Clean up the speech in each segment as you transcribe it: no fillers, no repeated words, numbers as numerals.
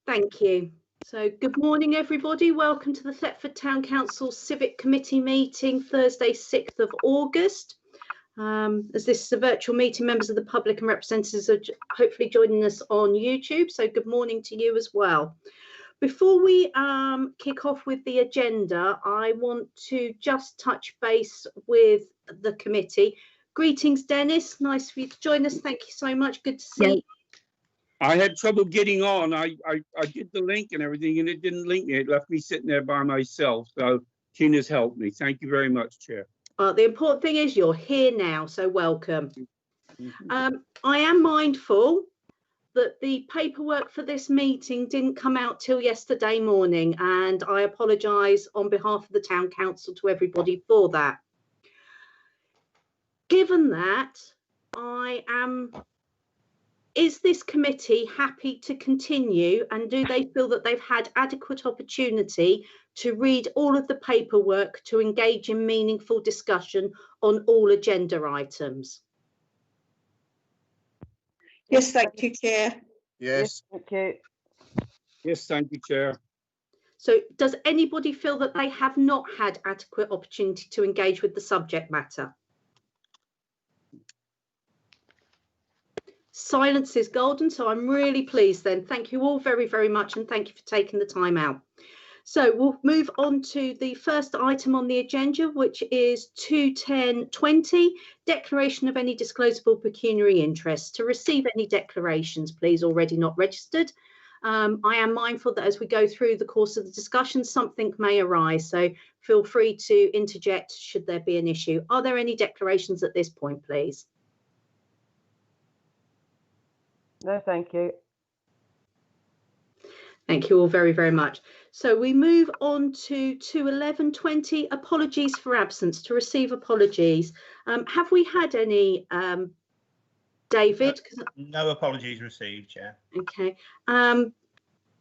Thank you. So good morning, everybody. Welcome to the Thetford Town Council Civic Committee meeting, Thursday, 6th of August. As this is a virtual meeting, members of the public and representatives are hopefully joining us on YouTube. So good morning to you as well. Before we kick off with the agenda, I want to just touch base with the committee. Greetings, Dennis. Nice for you to join us. Thank you so much. Good to see you. I had trouble getting on. I did the link and everything, and it didn't link me. It left me sitting there by myself. So Tina's helped me. Thank you very much, Chair. The important thing is you're here now, so welcome. I am mindful that the paperwork for this meeting didn't come out till yesterday morning, and I apologise on behalf of the Town Council to everybody for that. Given that, is this committee happy to continue, and do they feel that they've had adequate opportunity to read all of the paperwork to engage in meaningful discussion on all agenda items? Yes, thank you, Chair. Yes. Thank you. Yes, thank you, Chair. So does anybody feel that they have not had adequate opportunity to engage with the subject matter? Silence is golden, so I'm really pleased then. Thank you all very, very much, and thank you for taking the time out. So we'll move on to the first item on the agenda, which is 21020, declaration of any disclosable pecuniary interest. To receive any declarations, please, already not registered. I am mindful that as we go through the course of the discussion, something may arise, so feel free to interject should there be an issue. Are there any declarations at this point, please? No, thank you. Thank you all very, very much. So we move on to 21120, apologies for absence. To receive apologies. Have we had any, David? No apologies received, Chair. Okay.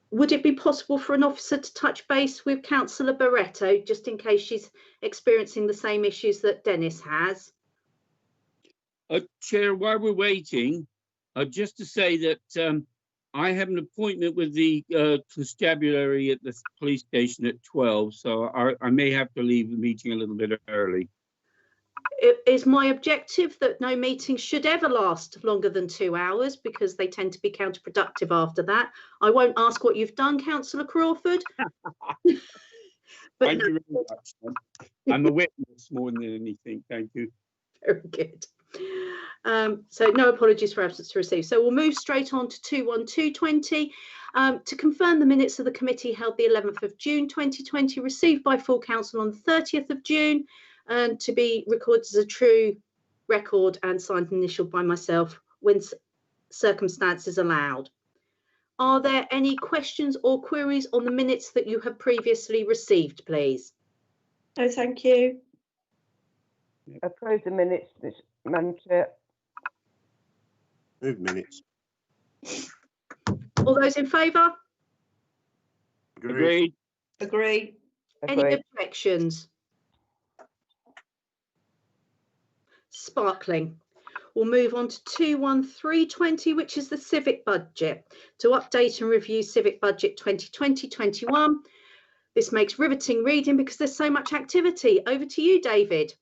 Would it be possible for an officer to touch base with Councillor Barretto, just in case she's experiencing the same issues that Dennis has? Chair, while we're waiting, just to say that I have an appointment with the constabulary at the police station at 12, so I may have to leave the meeting a little bit early. It is my objective that no meetings should ever last longer than 2 hours, because they tend to be counterproductive after that. I won't ask what you've done, Councillor Crawford. Thank you very much. I'm a witness more than anything. Thank you. Very good. So no apologies for absence to receive. So we'll move straight on to 21220 to confirm the minutes of the committee held the 11th of June 2020, received by full council on the 30th of June, and to be recorded as a true record and signed and initialed by myself when circumstances allowed. Are there any questions or queries on the minutes that you have previously received, please? No, thank you. Approve the minutes, Madam Chair. Move minutes. All those in favour? Agreed. Agree. Any Agreed. objections? Sparkling. We'll move on to 21320, which is the Civic budget, to update and review Civic budget 2020-21. This makes riveting reading because there's so much activity. Over to you, David.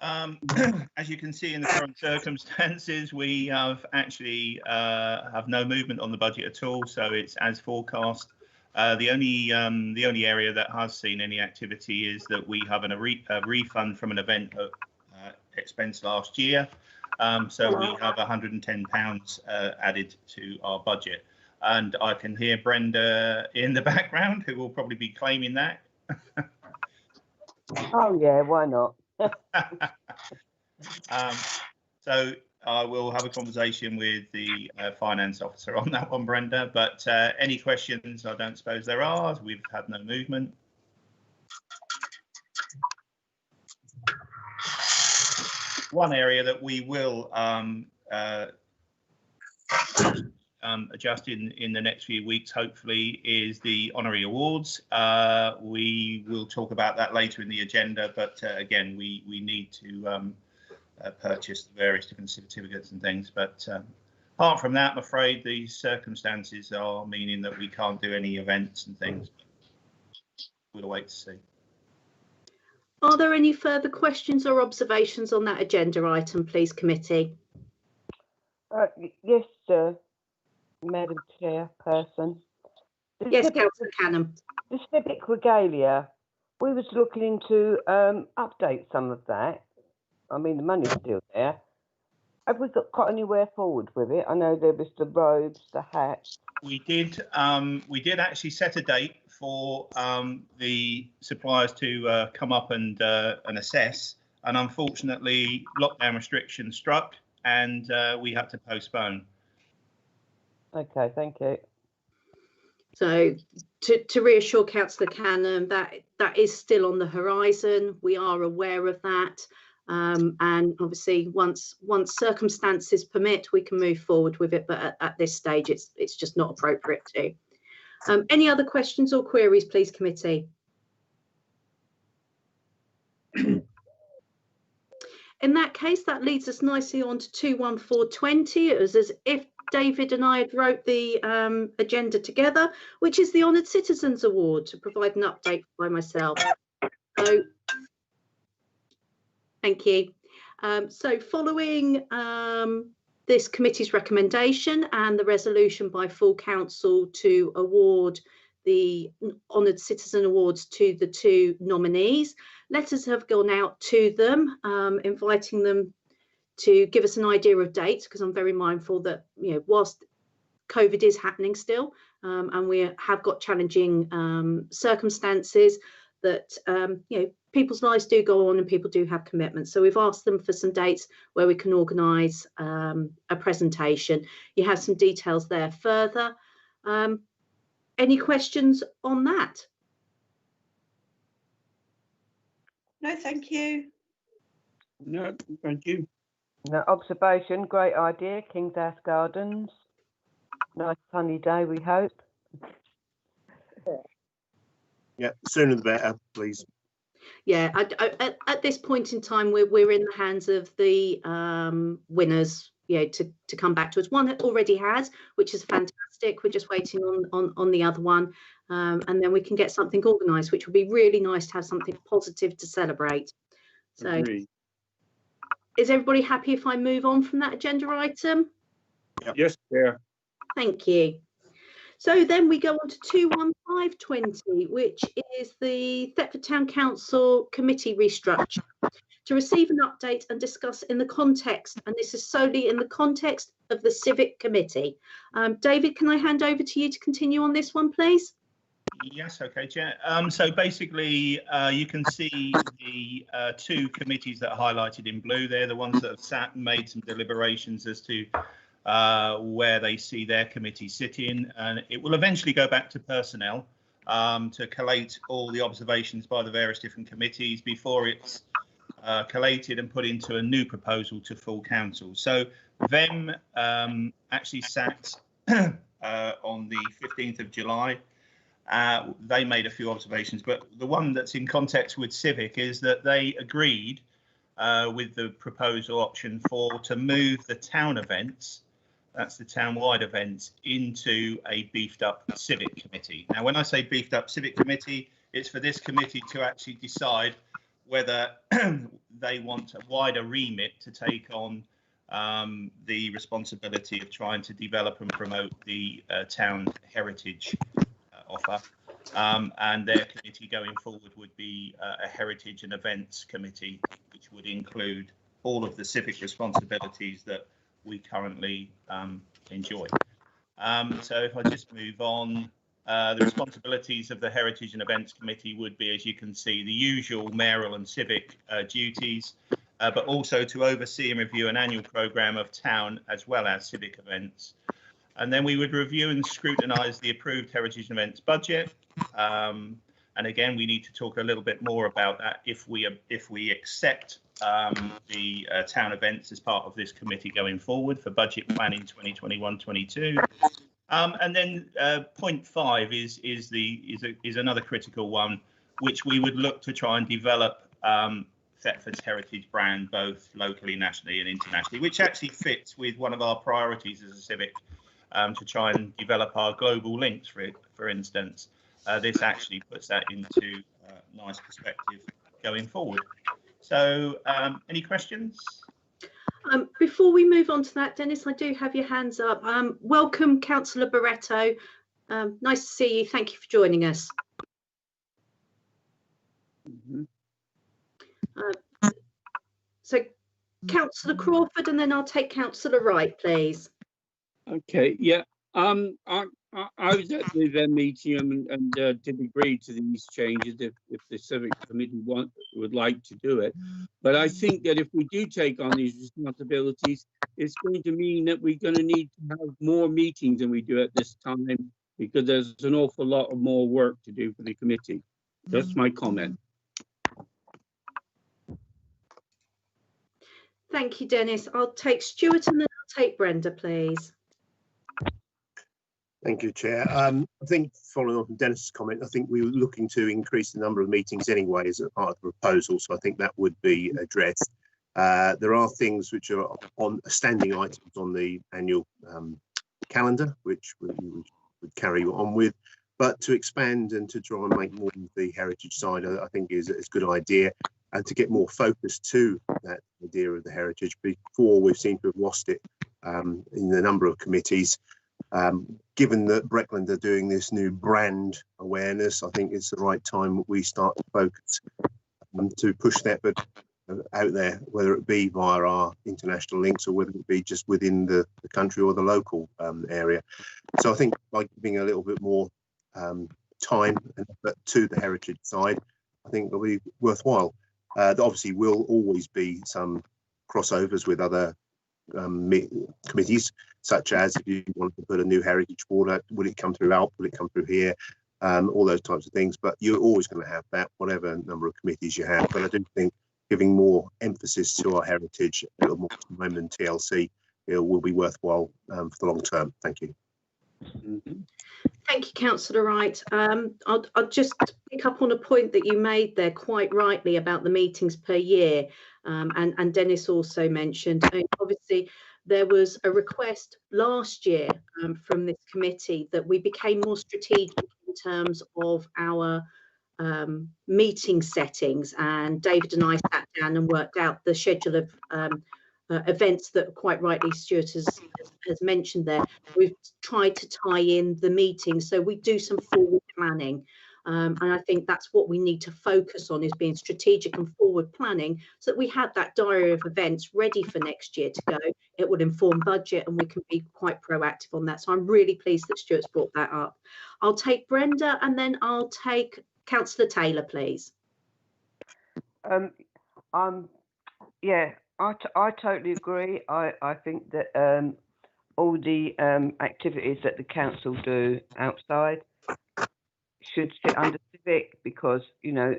As you can see in the current circumstances, we have actually have no movement on the budget at all, so it's as forecast. The only area that has seen any activity is that we have a refund from an event expense last year, so we have £110 added to our budget, and I can hear Brenda in the background, who will probably be claiming that. Oh yeah, why not? So I will have a conversation with the finance officer on that one, Brenda, but any questions? I don't suppose there are. We've had no movement. One area that we will adjust in the next few weeks, hopefully, is the Honorary Awards. We will talk about that later in the agenda, but again, we need to purchase various different certificates and things. But apart from that, I'm afraid the circumstances are meaning that we can't do any events and things. We'll wait to see. Are there any further questions or observations on that agenda item, please, committee? Yes, Madam Chairperson. The Yes, civic- Councillor Canham. The civic regalia, we was looking to update some of that. I mean, the money's still there. Have we got anywhere forward with it? I know there was the robes, the hats. We did actually set a date for the suppliers to come up and assess, and unfortunately lockdown restrictions struck and we had to postpone. Okay, thank you. So to reassure Councillor Canham, that is still on the horizon. We are aware of that. And obviously once circumstances permit, we can move forward with it, but at this stage it's just not appropriate to. Any other questions or queries, please, committee? In that case, that leads us nicely on to 21420. It was as if David and I had wrote the agenda together, which is the Honoured Citizens Award, to provide an update by myself. So thank you. So following this committee's recommendation and the resolution by full council to award the Honoured Citizen Awards to the two nominees, letters have gone out to them, inviting them to give us an idea of dates, because I'm very mindful that, you know, whilst COVID is happening still, and we have got challenging circumstances, that you know, people's lives do go on and people do have commitments. So we've asked them for some dates where we can organise a presentation. You have some details there further. Any questions on that? No, thank you. No, thank you. No, observation, great idea, King's House Gardens. Nice sunny day, we hope. Yeah, sooner the better, please. Yeah, at this point in time, we're in the hands of the winners, you know, to come back to us. One already has, which is fantastic. We're just waiting on the other one, and then we can get something organised, which would be really nice to have something positive to celebrate. So, Agreed. is everybody happy if I move on from that agenda item? Yep. Yes, Chair. Thank you. So then we go on to 21520, which is the Thetford Town Council committee restructure, to receive an update and discuss in the context, and this is solely in the context of the Civic Committee. David, can I hand over to you to continue on this one, please? Yes, okay, Chair. So basically, you can see the two committees that are highlighted in blue. They're the ones that have sat and made some deliberations as to where they see their committee sitting, and it will eventually go back to personnel to collate all the observations by the various different committees before it's collated and put into a new proposal to full council. So them actually sat on the 15th of July. They made a few observations, but the one that's in context with Civic is that they agreed with the proposal option to move the town events, that's the town-wide events, into a beefed up Civic Committee. Now, when I say beefed up Civic Committee, it's for this committee to actually decide whether they want a wider remit to take on the responsibility of trying to develop and promote the town heritage offer. And their committee going forward would be a heritage and events committee, which would include all of the civic responsibilities that we currently enjoy. So if I just move on, the responsibilities of the Heritage and Events Committee would be, as you can see, the usual mayoral and civic duties, but also to oversee and review an annual programme of town as well as civic events. And then we would review and scrutinise the approved Heritage and Events budget. And again, we need to talk a little bit more about that if we accept the town events as part of this committee going forward for budget planning 2021-22. And then point 5 is another critical one, which we would look to try and develop Thetford's heritage brand, both locally, nationally and internationally, which actually fits with one of our priorities as a Civic, to try and develop our global links, for instance. This actually puts that into nice perspective going forward. So any questions? Before we move on to that, Dennis, I do have your hands up. Welcome, Councillor Barretto. Nice to see you. Thank you for joining us. So Councillor Crawford, and then I'll take Councillor Wright, please. Okay, yeah. I was at the meeting and did agree to these changes if the Civic Committee would like to do it. But I think that if we do take on these responsibilities, it's going to mean that we're going to need to have more meetings than we do at this time, because there's an awful lot of more work to do for the committee. That's my comment. Thank you, Dennis. I'll take Stuart and then I'll take Brenda, please. Thank you, Chair. I think following on from Dennis's comment, I think we were looking to increase the number of meetings anyway as a part of the proposal, so I think that would be addressed. There are things which are on standing items on the annual calendar, which we would carry on with, but to expand and to try and make more of the heritage side, I think is a good idea, and to get more focus to that idea of the heritage. Before, we've seemed to have lost it in the number of committees. Given that Breckland are doing this new brand awareness, I think it's the right time we start to focus to push that out there, whether it be via our international links or whether it be just within the country or the local area. So I think by giving a little bit more time and effort to the heritage side, I think it'll be worthwhile. There obviously will always be some crossovers with other committees, such as if you want to put a new heritage board, will it come through ALP, will it come through here, all those types of things, but you're always going to have that, whatever number of committees you have. But I do think giving more emphasis to our heritage, a little more time than TLC, will be worthwhile for the long term. Thank you. Thank you, Councillor Wright. I'll just pick up on a point that you made there quite rightly about the meetings per year, and Dennis also mentioned, obviously there was a request last year from this committee that we became more strategic in terms of our meeting settings, and David and I sat down and worked out the schedule of events that quite rightly Stuart has mentioned there. We've tried to tie in the meetings, so we do some forward planning, and I think that's what we need to focus on, is being strategic and forward planning, so that we have that diary of events ready for next year to go. It would inform budget and we can be quite proactive on that. So I'm really pleased that Stuart's brought that up. I'll take Brenda and then I'll take Councillor Taylor, please. Yeah, I totally agree. I think that all the activities that the council do outside should sit under Civic, because, you know,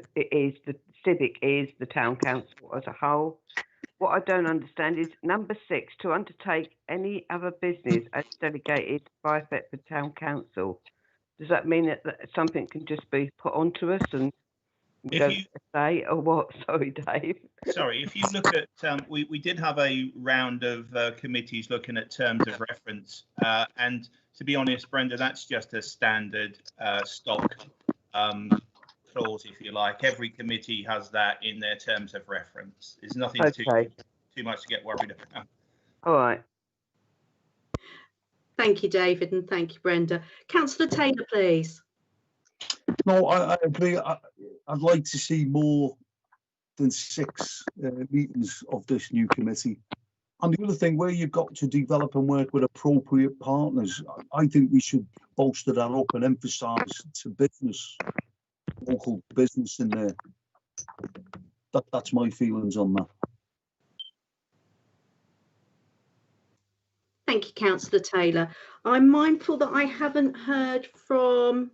Civic is the town council as a whole. What I don't understand is number 6, to undertake any other business as delegated by Thetford Town Council. Does that mean that something can just be put onto us and say, or what? Sorry, Dave. Sorry, if you look at, we did have a round of committees looking at terms of reference, and to be honest, Brenda, that's just a standard stock clause, if you like. Every committee has that in their terms of reference. There's nothing too much to get worried about. All right. Thank you, David, and thank you, Brenda. Councillor Taylor, please. No, I agree. I'd like to see more than 6 meetings of this new committee. And the other thing, where you've got to develop and work with appropriate partners, I think we should bolster that up and emphasise to business, local business in there. That's my feelings on that. Thank you, Councillor Taylor. I'm mindful that I haven't heard from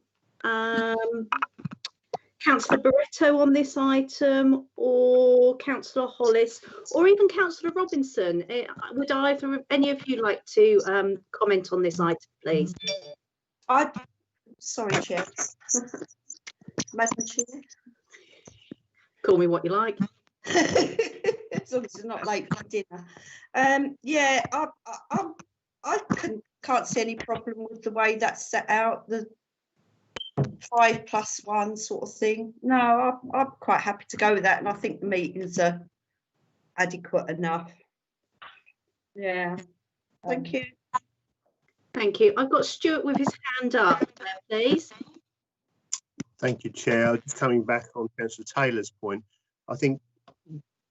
Councillor Barretto on this item, or Councillor Hollis, or even Councillor Robinson. Would any of you like to comment on this item, please? Sorry, Chair. Madam Chair. Call me what you like. As long as it's not late for dinner. Yeah, I can't see any problem with the way that's set out, the 5+1 sort of thing. No, I'm quite happy to go with that, and I think the meetings are adequate enough. Yeah, thank you. Thank you. I've got Stuart with his hand up, please. Thank you, Chair. Just coming back on Councillor Taylor's point, I think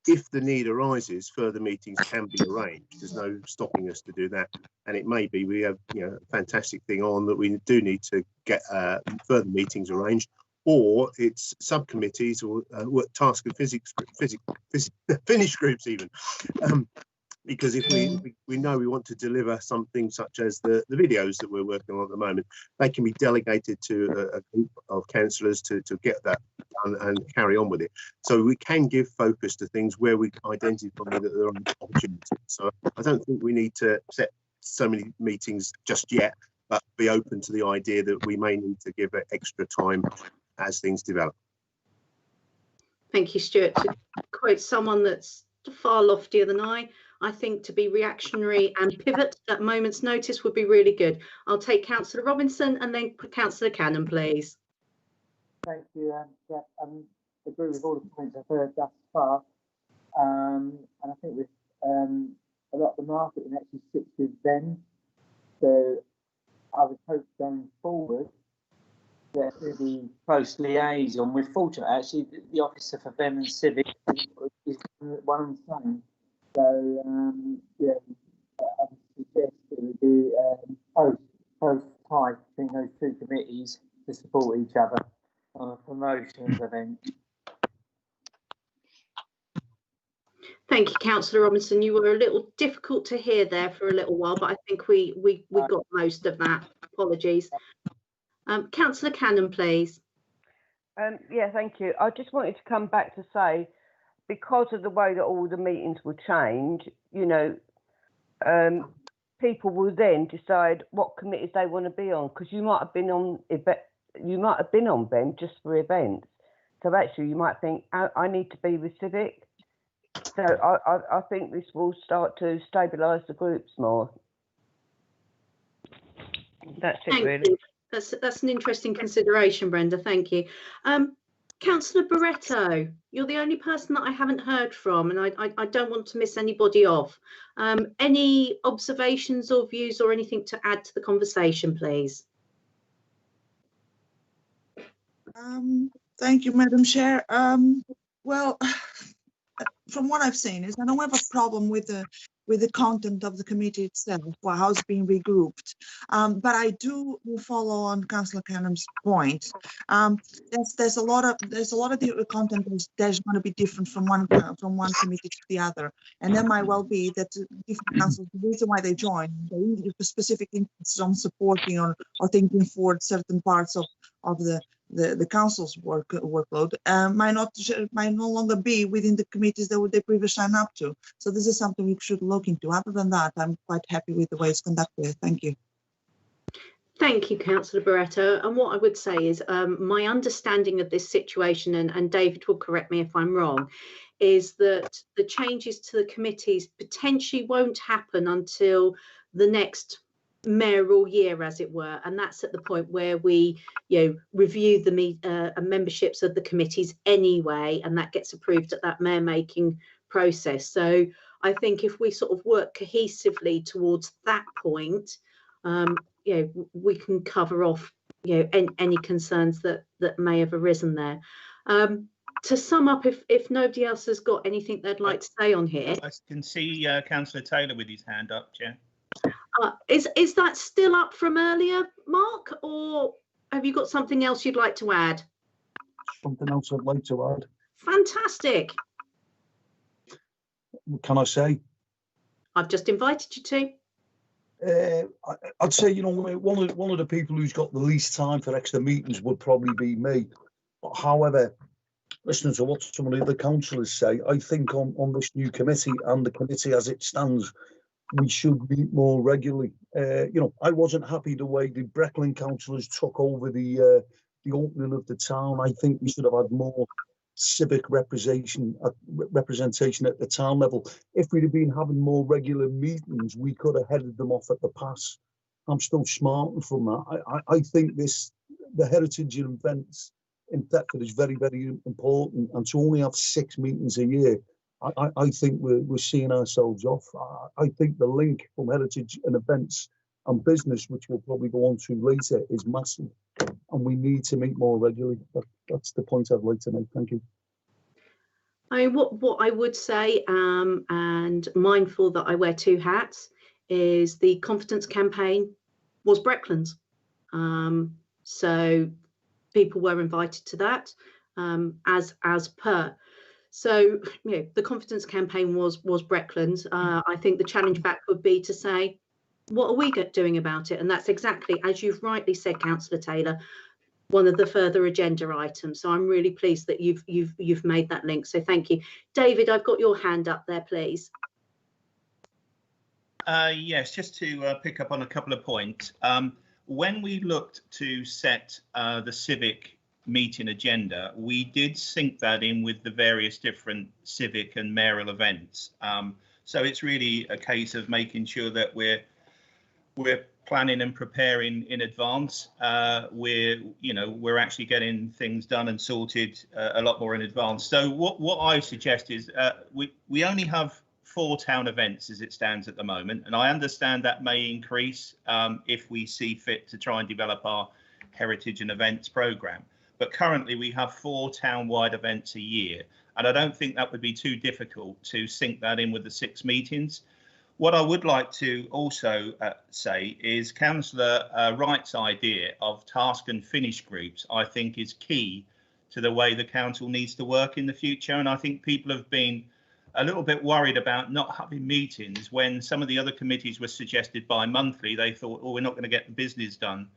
if the need arises, further meetings can be arranged. There's no stopping us to do that. And it may be we have, you know, a fantastic thing on that we do need to get further meetings arranged, or it's subcommittees or task and finish groups even. Because if we know we want to deliver something such as the videos that we're working on at the moment, they can be delegated to a group of councillors to get that done and carry on with it. So we can give focus to things where we identify that there are opportunities. So I don't think we need to set so many meetings just yet, but be open to the idea that we may need to give it extra time as things develop. Thank you, Stuart. To quote someone that's far loftier than I think to be reactionary and pivot at moment's notice would be really good. I'll take Councillor Robinson and then Councillor Cannon, please. Thank you, Jeff. I agree with all the points I've heard thus far. And I think with a lot of the marketing actually sits with them. So I would hope going forward there's really close liaison. We're fortunate actually the officer for them and Civic is one and the same. So yeah, I would suggest it would be close tie between those two committees to support each other on a promotions event. Thank you, Councillor Robinson. You were a little difficult to hear there for a little while, but I think we got most of that. Apologies. Councillor Cannon, please. Yeah, thank you. I just wanted to come back to say, because of the way that all the meetings will change, you know, people will then decide what committees they want to be on, because you might have been on them just for events. So actually, you might think, I need to be with Civic. So I think this will start to stabilise the groups more. That's it, Thank really. you. That's an interesting consideration, Brenda. Thank you. Councillor Barretto, you're the only person that I haven't heard from, and I don't want to miss anybody off. Any observations or views or anything to add to the conversation, please? Thank you, Madam Chair. Well, from what I've seen is I don't have a problem with the content of the committee itself or how it's being regrouped, but I do follow on Councillor Cannon's point. There's a lot of the content that's going to be different from one committee to the other, and there might well be that different councils, the reason why they join, they specific interests on supporting or thinking forward certain parts of the council's workload might no longer be within the committees that they previously signed up to. So this is something we should look into. Other than that, I'm quite happy with the way it's conducted. Thank you. Thank you, Councillor Barretto. And what I would say is my understanding of this situation, and David will correct me if I'm wrong, is that the changes to the committees potentially won't happen until the next mayoral year, as it were, and that's at the point where we, review the memberships of the committees anyway, and that gets approved at that mayor making process. So I think if we sort of work cohesively towards that point, we can cover off any concerns that may have arisen there. To sum up, if nobody else has got anything they'd like to say on here, I can see Councillor Taylor with his hand up, Chair. Is that still up from earlier, Mark, or have you got something else you'd like to add? Something else I'd like to add. Fantastic. What can I say? I've just invited you to. I'd say, one of the people who's got the least time for extra meetings would probably be me. But however, listening to what some of the other councillors say, I think on this new committee and the committee as it stands, we should meet more regularly. I wasn't happy the way the Brecklin councillors took over the opening of the town. I think we should have had more civic representation at the town level. If we'd have been having more regular meetings, we could have headed them off at the pass. I'm still smarting from that. I think the heritage and events in Thetford is very, very important, and to only have 6 meetings a year, I think we're seeing ourselves off. I think the link from heritage and events and business, which we'll probably go on to later, is massive, and we need to meet more regularly. That's the point I'd like to make. Thank you. I mean, what I would say, and mindful that I wear 2 hats, is the confidence campaign was Breckland's. So people were invited to that, as per. So, you know, the confidence campaign was Breckland's. I think the challenge back would be to say, what are we doing about it? And that's exactly, as you've rightly said, Councillor Taylor, one of the further agenda items. So I'm really pleased that you've made that link. So thank you. David, I've got your hand up there, please. Yes, just to pick up on a couple of points. When we looked to set the civic meeting agenda, we did sync that in with the various different civic and mayoral events. So it's really a case of making sure that we're planning and preparing in advance. We're actually getting things done and sorted a lot more in advance. So what I suggest is we only have 4 town events as it stands at the moment, and I understand that may increase if we see fit to try and develop our heritage and events programme. But currently we have 4 town-wide events a year, and I don't think that would be too difficult to sync that in with the 6 meetings. What I would like to also say is Councillor Wright's idea of task and finish groups, I think, is key to the way the council needs to work in the future. And I think people have been a little bit worried about not having meetings when some of the other committees were suggested bi-monthly. They thought, oh, we're not going to get the business done.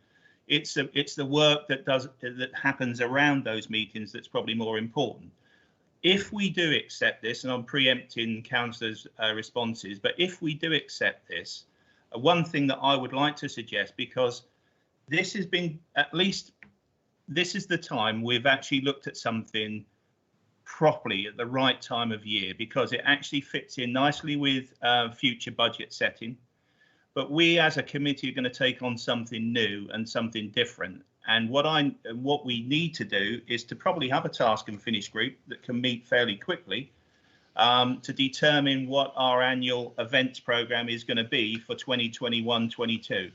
It's the work that happens around those meetings that's probably more important. If we do accept this, and I'm preempting councillors' responses, but if we do accept this, one thing that I would like to suggest, because this has been, at least this is the time we've actually looked at something properly at the right time of year, because it actually fits in nicely with future budget setting. But we as a committee are going to take on something new and something different. And what we need to do is to probably have a task and finish group that can meet fairly quickly to determine what our annual events programme is going to be for 2021-22.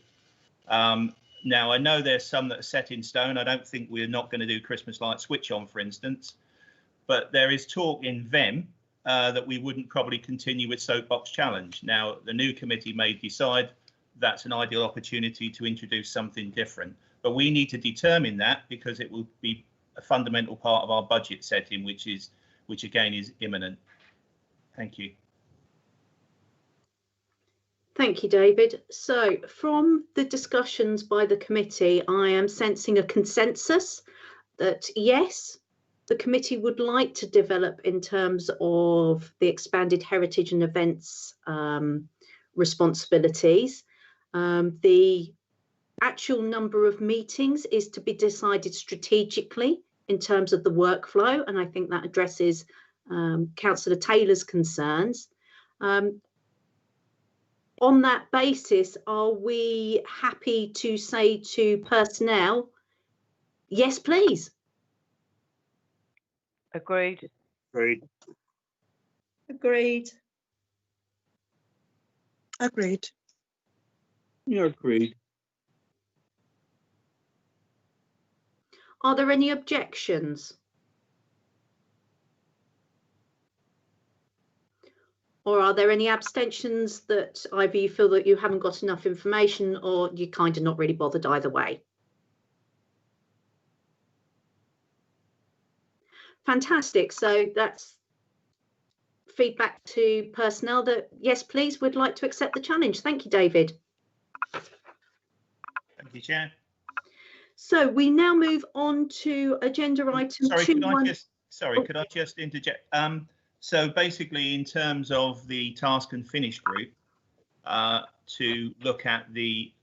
Now, I know there's some that are set in stone. I don't think we're not going to do Christmas light switch on, for instance, but there is talk in VEM that we wouldn't probably continue with Soapbox Challenge. Now, the new committee may decide that's an ideal opportunity to introduce something different. But we need to determine that, because it will be a fundamental part of our budget setting, which again is imminent. Thank you. Thank you, David. So from the discussions by the committee, I am sensing a consensus that yes, the committee would like to develop in terms of the expanded heritage and events responsibilities. The actual number of meetings is to be decided strategically in terms of the workflow, and I think that addresses Councillor Taylor's concerns. On that basis, are we happy to say to personnel, yes, please? Agreed. Agreed. Agreed. Agreed. Yeah, agreed. Are there any objections? Or are there any abstentions that either you feel that you haven't got enough information or you're kind of not really bothered either way? Fantastic. So that's feedback to personnel that, yes, please, would like to accept the challenge. Thank you, David. Thank you, Chair. So we now move on to agenda item 2.1. Could I just interject? So basically, in terms of the task and finish group, to look at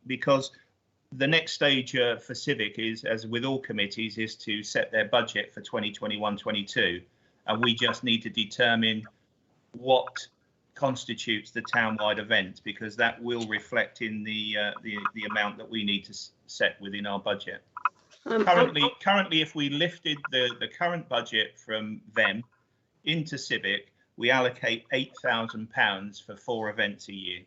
because the next stage for Civic is, as with all committees, is to set their budget for 2021-22. and we just need to determine what constitutes the town-wide event, because that will reflect in the amount that we need to set within our budget. Currently, if we lifted the current budget from them into Civic, we allocate £8,000 for 4 events a year.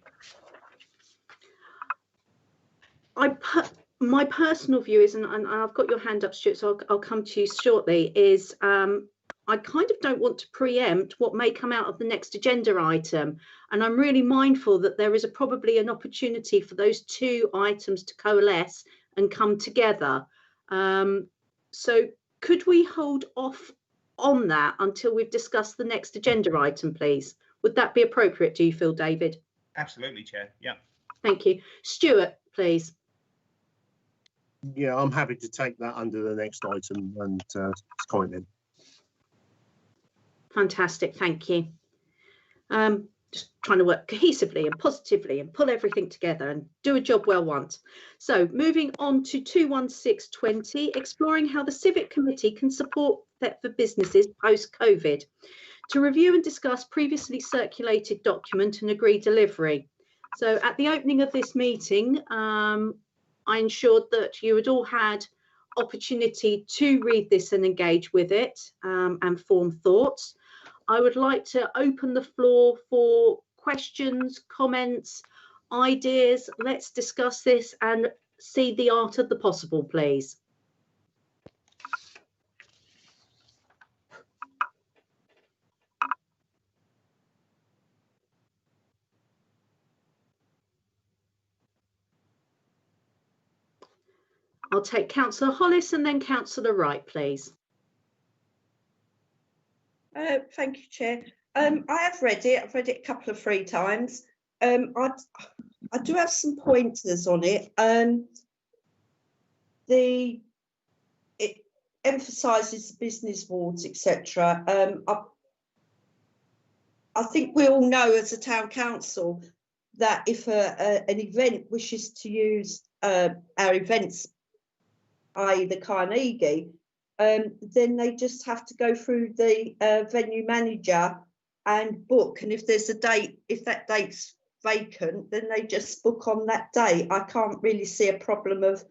My personal view is, and I've got your hand up, Stuart, so I'll come to you shortly, is I kind of don't want to preempt what may come out of the next agenda item. And I'm really mindful that there is probably an opportunity for those 2 items to coalesce and come together. So could we hold off on that until we've discussed the next agenda item, please? Would that be appropriate, do you feel, David? Absolutely, Chair. Yeah. Thank you. Stuart, please. Yeah, I'm happy to take that under the next item and comment then. Fantastic, thank you. Just trying to work cohesively and positively and pull everything together and do a job well once. So moving on to 21620, exploring how the Civic Committee can support that for businesses post-COVID. To review and discuss previously circulated document and agree delivery. So at the opening of this meeting, I ensured that you had all had opportunity to read this and engage with it and form thoughts. I would like to open the floor for questions, comments, ideas. Let's discuss this and see the art of the possible, please. I'll take Councillor Hollis and then Councillor Wright, please. Thank you, Chair. I have read it. I've read it a couple of 3 times. I do have some pointers on it. It emphasises business awards, etc. I think we all know as a town council that if an event wishes to use our events, i.e. the Carnegie, then they just have to go through the venue manager and book. And if there's a date, if that date's vacant, then they just book on that date. I can't really see a problem of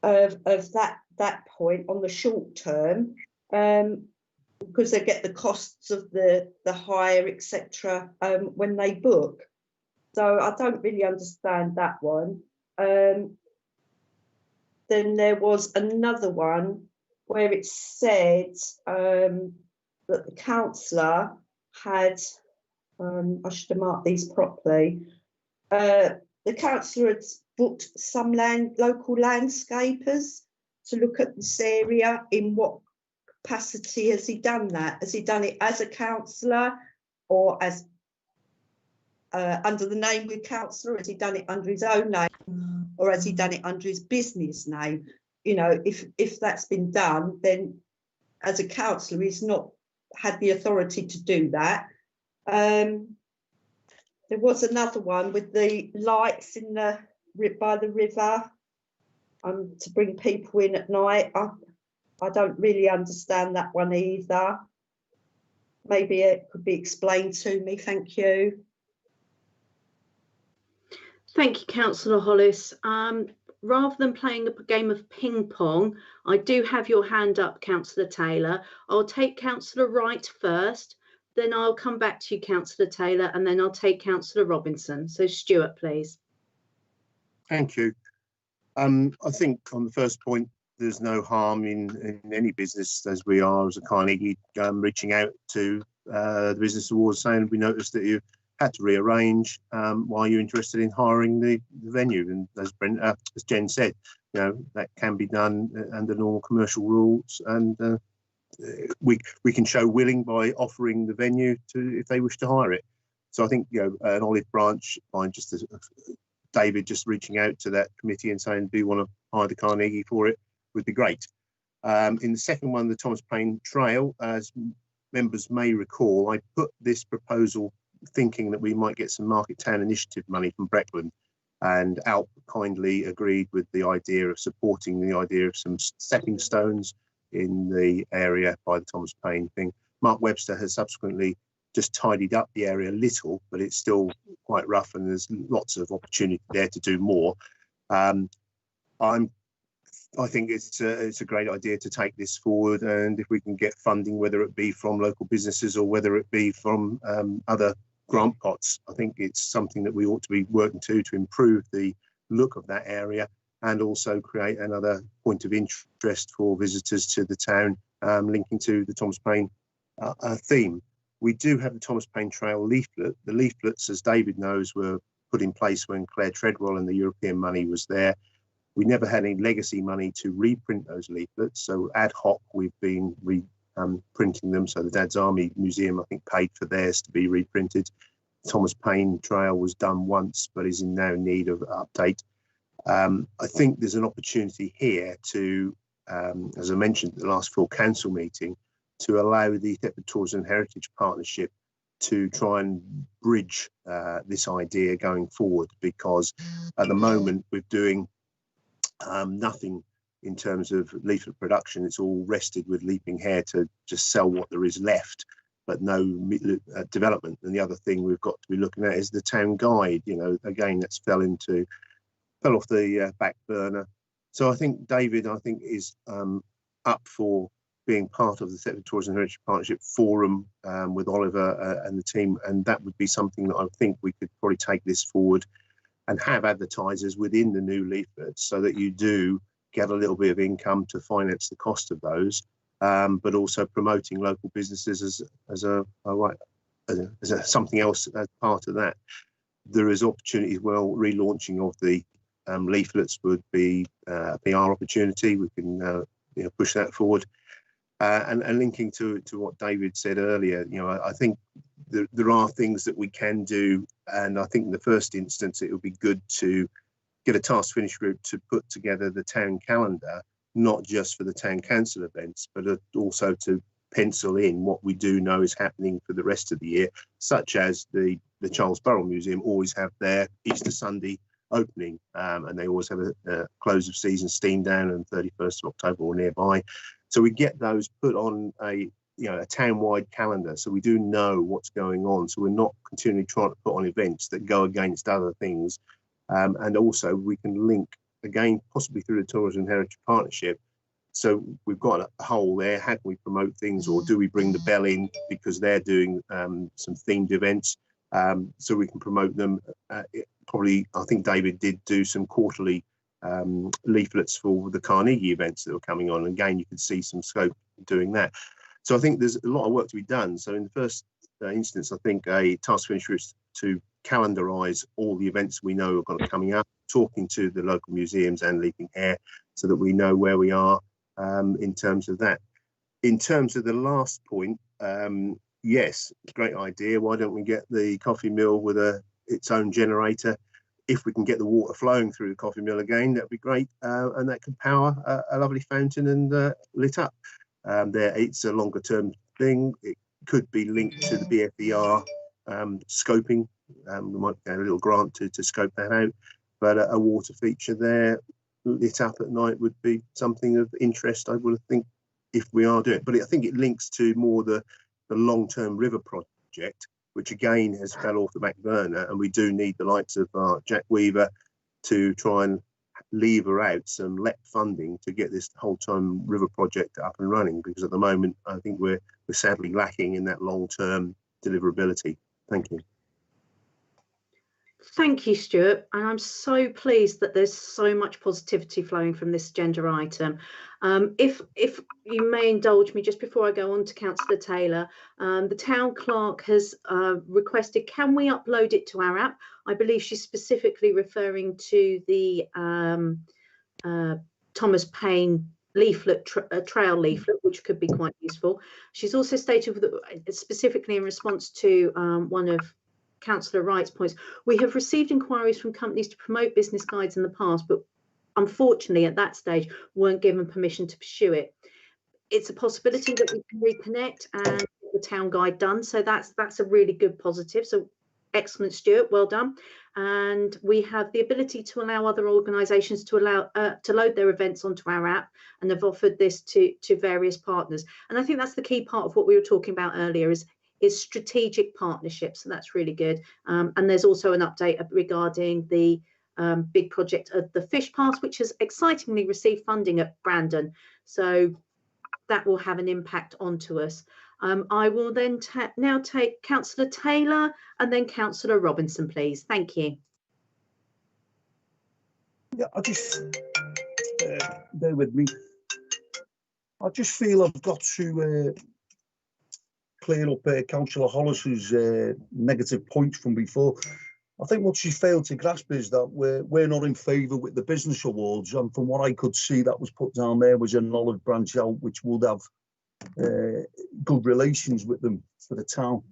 that point on the short term, because they get the costs of the hire, etc. When they book. So I don't really understand that one. Then there was another one where it said that the councillor had, I should have marked these properly, the councillor had booked some local landscapers to look at this area. In what capacity has he done that? Has he done it as a councillor or as under the name with councillor? Has he done it under his own name, or has he done it under his business name? You know, if that's been done, then as a councillor, he's not had the authority to do that. There was another one with the lights in by the river, to bring people in at night. I don't really understand that one either. Maybe it could be explained to me. Thank you. Thank you, Councillor Hollis. Rather than playing a game of ping pong, I do have your hand up, Councillor Taylor. I'll take Councillor Wright first, then I'll come back to you, Councillor Taylor, and then I'll take Councillor Robinson. So Stuart, please. Thank you. I think on the first point, there's no harm in any business, as we are as a Carnegie, reaching out to the Business Awards saying we noticed that you had to rearrange. Why are you interested in hiring the venue? And as Jen said, you know, that can be done under normal commercial rules, and we can show willing by offering the venue to if they wish to hire it. So I think, you know, an olive branch by just David just reaching out to that committee and saying, do you want to hire the Carnegie for it, would be great. In the second one, the Thomas Paine Trail, as members may recall, I put this proposal thinking that we might get some Market Town Initiative money from Breckland, and Alp kindly agreed with the idea of supporting the idea of some stepping stones in the area by the Thomas Paine thing. Mark Webster has subsequently just tidied up the area a little, but it's still quite rough and there's lots of opportunity there to do more. I think it's a great idea to take this forward, and if we can get funding, whether it be from local businesses or whether it be from other grant pots, I think it's something that we ought to be working to improve the look of that area and also create another point of interest for visitors to the town, linking to the Thomas Paine theme. We do have the Thomas Paine Trail leaflet. The leaflets, as David knows, were put in place when Claire Treadwell and the European money was there. We never had any legacy money to reprint those leaflets, so ad hoc we've been printing them. So the Dad's Army Museum, I think, paid for theirs to be reprinted. Thomas Paine Trail was done once, but is in now need of update. I think there's an opportunity here to, as I mentioned at the last full council meeting, to allow the Thetford Tourism and Heritage Partnership to try and bridge this idea going forward, because at the moment we're doing nothing in terms of leaflet production. It's all rested with Leaping Hare to just sell what there is left, but no development. And the other thing we've got to be looking at is the town guide. You know, again, that's fell off the back burner. So I think David, is up for being part of the Thetford Tourism and Heritage Partnership Forum with Oliver and the team, and that would be something that I think we could probably take this forward and have advertisers within the new leaflets so that you do get a little bit of income to finance the cost of those, but also promoting local businesses as something else as part of that. There is opportunities. Well, relaunching of the leaflets would be a PR opportunity. We can push that forward. And linking to what David said earlier, I think there are things that we can do, and I think in the first instance it would be good to get a task finish group to put together the town calendar, not just for the town council events, but also to pencil in what we do know is happening for the rest of the year, such as the Charles Burrell Museum always have their Easter Sunday opening, and they always have a close of season steam down on 31st of October or nearby. So we get those put on a town-wide calendar, so we do know what's going on. So we're not continually trying to put on events that go against other things. And also we can link, again, possibly through the Tourism and Heritage Partnership. So we've got a hole there. How can we promote things, or do we bring the Bell in because they're doing some themed events, so we can promote them? Probably, I think David did do some quarterly leaflets for the Carnegie events that were coming on. Again, you could see some scope doing that. So I think there's a lot of work to be done. So in the first instance, I think a task finish is to calendarize all the events we know are going to coming up, talking to the local museums and Leaping Hare so that we know where we are in terms of that. In terms of the last point, yes, great idea. Why don't we get the coffee mill with its own generator? If we can get the water flowing through the coffee mill again, that'd be great, and that can power a lovely fountain and lit up. It's a longer term thing. It could be linked to the BFER scoping. We might get a little grant to scope that out, but a water feature there lit up at night would be something of interest, I would think, if we are doing it. But I think it links to more the long-term river project, which again has fell off the back burner, and we do need the likes of Jack Weaver to try and lever out some LEP funding to get this whole time river project up and running, because at the moment I think we're sadly lacking in that long-term deliverability. Thank you. Thank you, Stuart, and I'm so pleased that there's so much positivity flowing from this agenda item. If you may indulge me just before I go on to Councillor Taylor, the town clerk has requested, can we upload it to our app? I believe she's specifically referring to the Thomas Paine leaflet, trail leaflet, which could be quite useful. She's also stated that, specifically in response to one of Councillor Wright's points, we have received inquiries from companies to promote business guides in the past, but unfortunately at that stage weren't given permission to pursue it. It's a possibility that we can reconnect and get the town guide done, so that's a really good positive. So Excellent, Stuart, well done. And we have the ability to allow other organisations to load their events onto our app, and have offered this to various partners. And I think that's the key part of what we were talking about earlier, is strategic partnerships. So that's really good. And there's also an update regarding the big project of the Fish Pass, which has excitingly received funding at Brandon. So that will have an impact onto us. I will then now take Councillor Taylor and then Councillor Robinson, please. Thank you. Yeah, I just bear with me. I just feel I've got to clear up Councillor Hollis's negative points from before. I think what she failed to grasp is that we're not in favour with the business awards, and from what I could see, that was put down there was an olive branch out, which would have good relations with them for the town.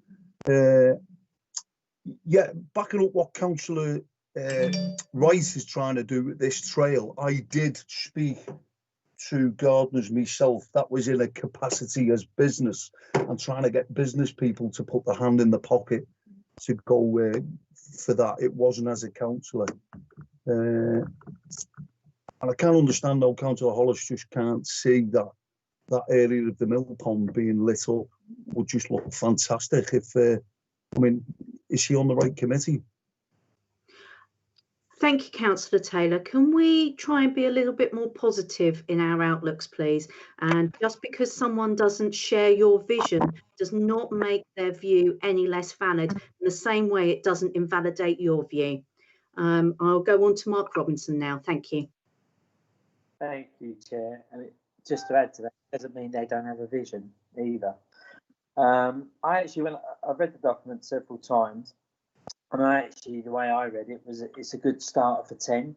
Yeah, backing up what Councillor Rice is trying to do with this trail, I did speak to gardeners myself. That was in a capacity as business and trying to get business people to put their hand in the pocket to go for that. It wasn't as a councillor. And I can understand how Councillor Hollis just can't see that area of the mill pond being lit up would just look fantastic. If I mean, is she on the right committee? Thank you, Councillor Taylor. Can we try and be a little bit more positive in our outlooks, please? And just because someone doesn't share your vision does not make their view any less valid. In the same way, it doesn't invalidate your view. I'll go on to Mark Robinson now. Thank you. Thank you, Chair. And just to add to that, it doesn't mean they don't have a vision either. I've read the document several times, and the way I read it was it's a good start for 10.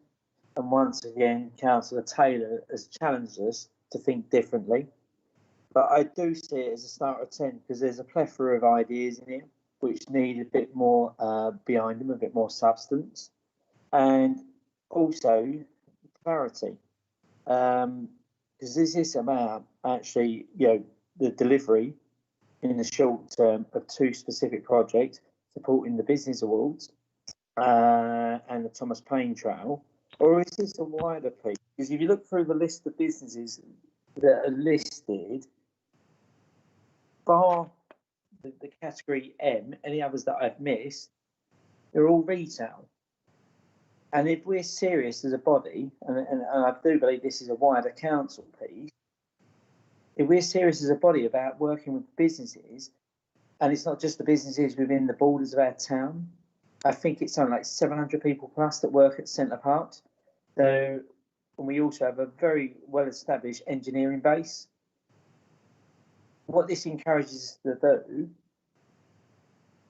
And once again, Councillor Taylor has challenged us to think differently. But I do see it as a start of 10 because there's a plethora of ideas in it which need a bit more behind them, a bit more substance, and also clarity. Because this is about actually, the delivery in the short term of 2 specific projects, supporting the Business Awards and the Thomas Paine Trail, or is this a wider piece? Because if you look through the list of businesses that are listed, bar the category M, any others that I've missed, they're all retail. And if we're serious as a body, and I do believe this is a wider council piece, if we're serious as a body about working with businesses, and it's not just the businesses within the borders of our town, I think it's something like 700 people plus that work at Centre Parks. So, and we also have a very well-established engineering base. What this encourages us to do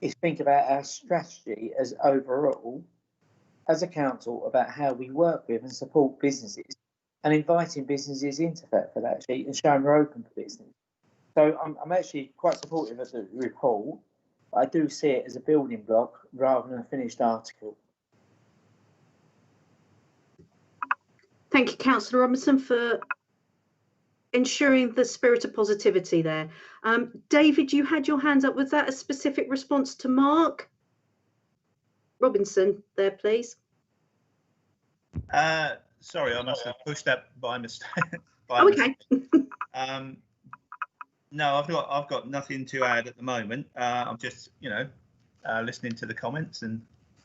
is think about our strategy as overall, as a council, about how we work with and support businesses, and inviting businesses into Thetford actually, and showing we're open for business. So I'm actually quite supportive of the report. I do see it as a building block rather than a finished article. Thank you, Councillor Robinson, for ensuring the spirit of positivity there. David, you had your hands up. Was that a specific response to Mark Robinson there, please? Sorry, I must have pushed that by mistake. Okay. No, I've got nothing to add at the moment. I'm just, listening to the comments, and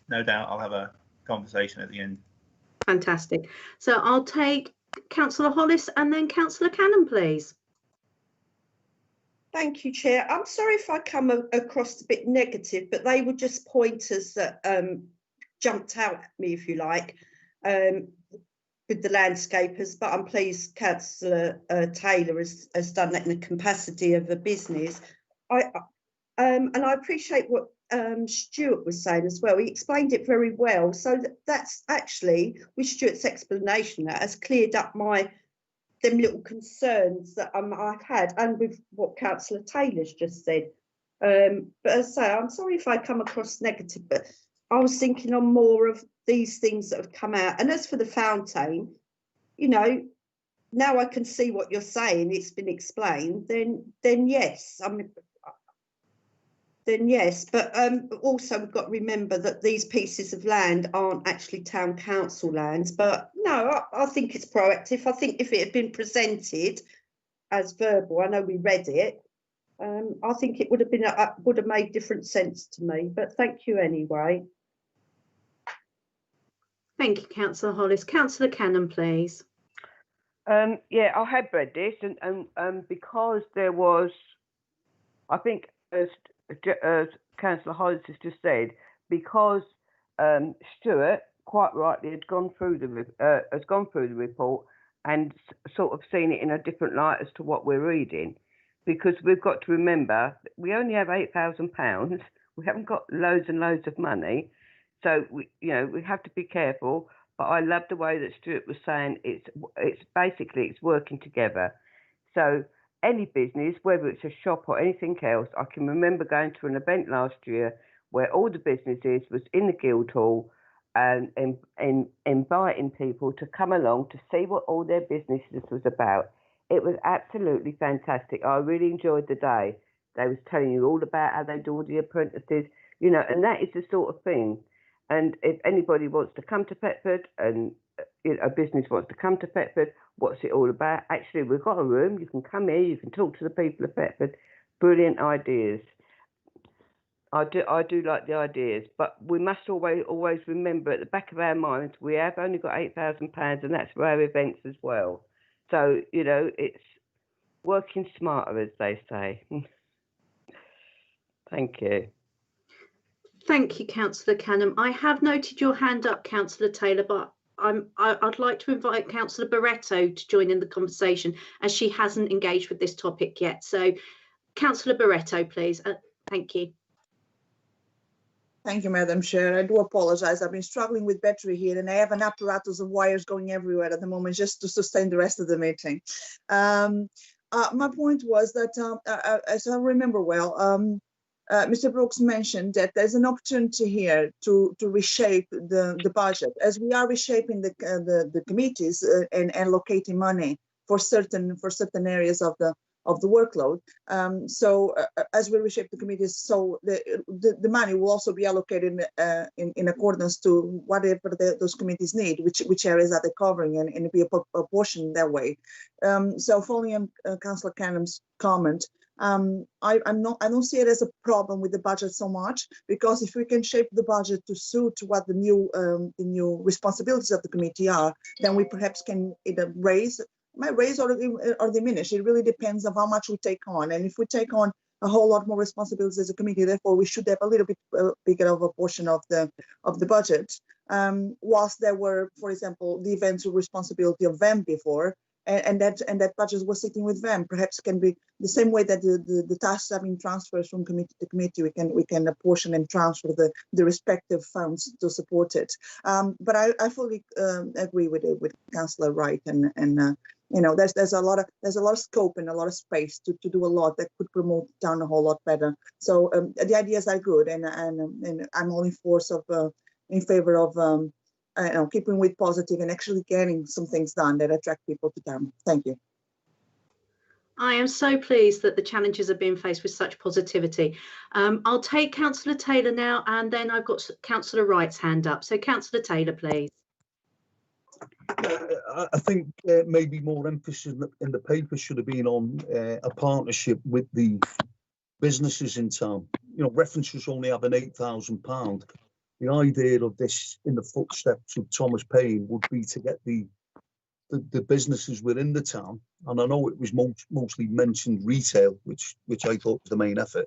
no doubt I'll have a conversation at the end. Fantastic. So I'll take Councillor Hollis and then Councillor Cannon, please. Thank you, Chair. I'm sorry if I come across a bit negative, but they were just pointers that jumped out at me, if you like, with the landscapers. But I'm pleased Councillor Taylor has done that in the capacity of a business. And I appreciate what Stuart was saying as well. He explained it very well. So that's actually, with Stuart's explanation, that has cleared up them little concerns that I've had, and with what Councillor Taylor's just said. But as I say, I'm sorry if I come across negative, but I was thinking on more of these things that have come out. And as for the fountain, now I can see what you're saying. It's been explained. Then yes, then yes. But also we've got to remember that these pieces of land aren't actually town council lands. But no, I think it's proactive. I think if it had been presented as verbal, I know we read it, I think it would have been would have made different sense to me. But thank you anyway. Thank you, Councillor Hollis. Councillor Cannon, please. Yeah, I had read this, and because there was, I think, as Councillor Hollis has just said, because Stuart quite rightly had gone through the report and sort of seen it in a different light as to what we're reading, because we've got to remember we only have £8,000. We haven't got loads and loads of money, so we have to be careful. But I love the way that Stuart was saying it's basically it's working together. So any business, whether it's a shop or anything else, I can remember going to an event last year where all the businesses was in the Guildhall and inviting people to come along to see what all their businesses was about. It was absolutely fantastic. I really enjoyed the day. They was telling you all about how they do all the apprentices, and that is the sort of thing. And if anybody wants to come to Thetford and a business wants to come to Thetford, what's it all about? Actually, we've got a room. You can come here. You can talk to the people of Thetford. Brilliant ideas. I do like the ideas, but we must always remember at the back of our minds we have only got £8,000, and that's for our events as well. So it's working smarter, as they say. Thank you. Thank you, Councillor Cannon. I have noted your hand up, Councillor Taylor, but I'd like to invite Councillor Barretto to join in the conversation, as she hasn't engaged with this topic yet. So, Councillor Barretto, please. Thank you. Thank you, Madam Chair. I do apologize. I've been struggling with battery here, and I have an apparatus of wires going everywhere at the moment just to sustain the rest of the meeting. My point was that, as I remember well, Mr. Brooks mentioned that there's an opportunity here to reshape the budget, as we are reshaping the committees and allocating money for certain areas of the workload. So as we reshape the committees, so the money will also be allocated in accordance to whatever those committees need, which areas are they covering, and be a portion that way. So following on Councillor Cannon's comment, I don't see it as a problem with the budget so much, because if we can shape the budget to suit what the new responsibilities of the committee are, then we perhaps can either raise or diminish. It really depends on how much we take on, and if we take on a whole lot more responsibilities as a committee, therefore we should have a little bit bigger of a portion of the budget. Whilst there were, for example, the eventual responsibility of them before, and that budget was sitting with them, perhaps can be the same way that the tasks have been transferred from committee to committee. We can apportion and transfer the respective funds to support it. But I fully agree with Councillor Wright, and there's a lot of scope and a lot of space to do a lot that could promote town a whole lot better. So the ideas are good, and I'm all in favor of keeping with positive and actually getting some things done that attract people to town. Thank you. I am so pleased that the challenges are being faced with such positivity. I'll take Councillor Taylor now, and then I've got Councillor Wright's hand up. So Councillor Taylor, please. I think maybe more emphasis in the paper should have been on a partnership with the businesses in town. References only having £8,000. The idea of this in the footsteps of Thomas Paine would be to get the businesses within the town, and I know it was mostly mentioned retail, which I thought was the main effort,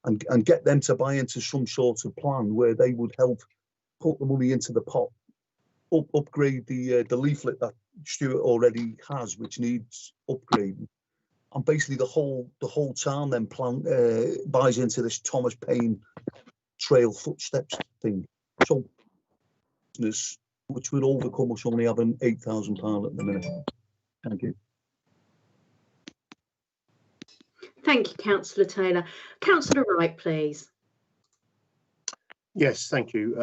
and get them to buy into some sort of plan where they would help put the money into the pot, upgrade the leaflet that Stuart already has, which needs upgrading, and basically the whole town then buys into this Thomas Paine trail footsteps thing. So business which would overcome us only having £8,000 at the minute. Thank you. Thank you, Councillor Taylor. Councillor Wright, please. Yes, thank you.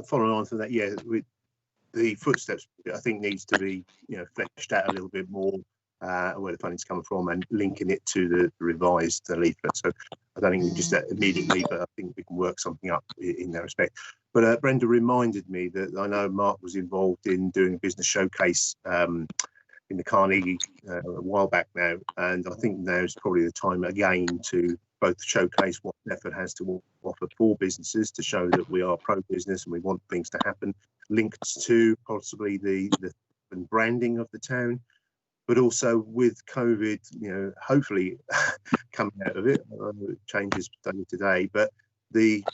Following on from that, yeah, with the footsteps, I think needs to be fleshed out a little bit more. where the funding's coming from, and linking it to the revised leaflet. So I don't think we can just immediately, but I think we can work something up in that respect. But Brenda reminded me that I know Mark was involved in doing a business showcase in the Carnegie a while back now, and I think now is probably the time again to both showcase what Thetford has to offer for businesses, to show that we are pro-business and we want things to happen, linked to possibly the branding of the town, but also with COVID, you know, hopefully coming out of it, changes day to day, but the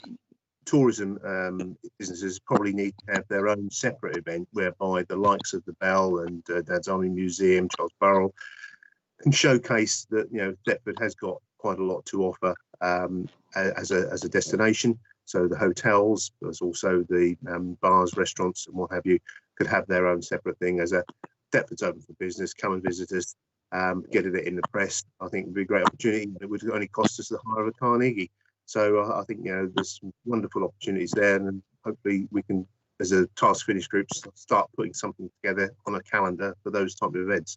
tourism businesses probably need to have their own separate event whereby the likes of the Bell and Dad's Army Museum, Charles Burrell, can showcase that, you know, Thetford has got quite a lot to offer as a destination. So the hotels, there's also the bars, restaurants and what have you, could have their own separate thing as a Thetford's open for business, come and visit us, get it in the press. I think it would be a great opportunity. It would only cost us the hire of a Carnegie. So I think, you know, there's some wonderful opportunities there, and hopefully we can, as a task finish group, start putting something together on a calendar for those type of events.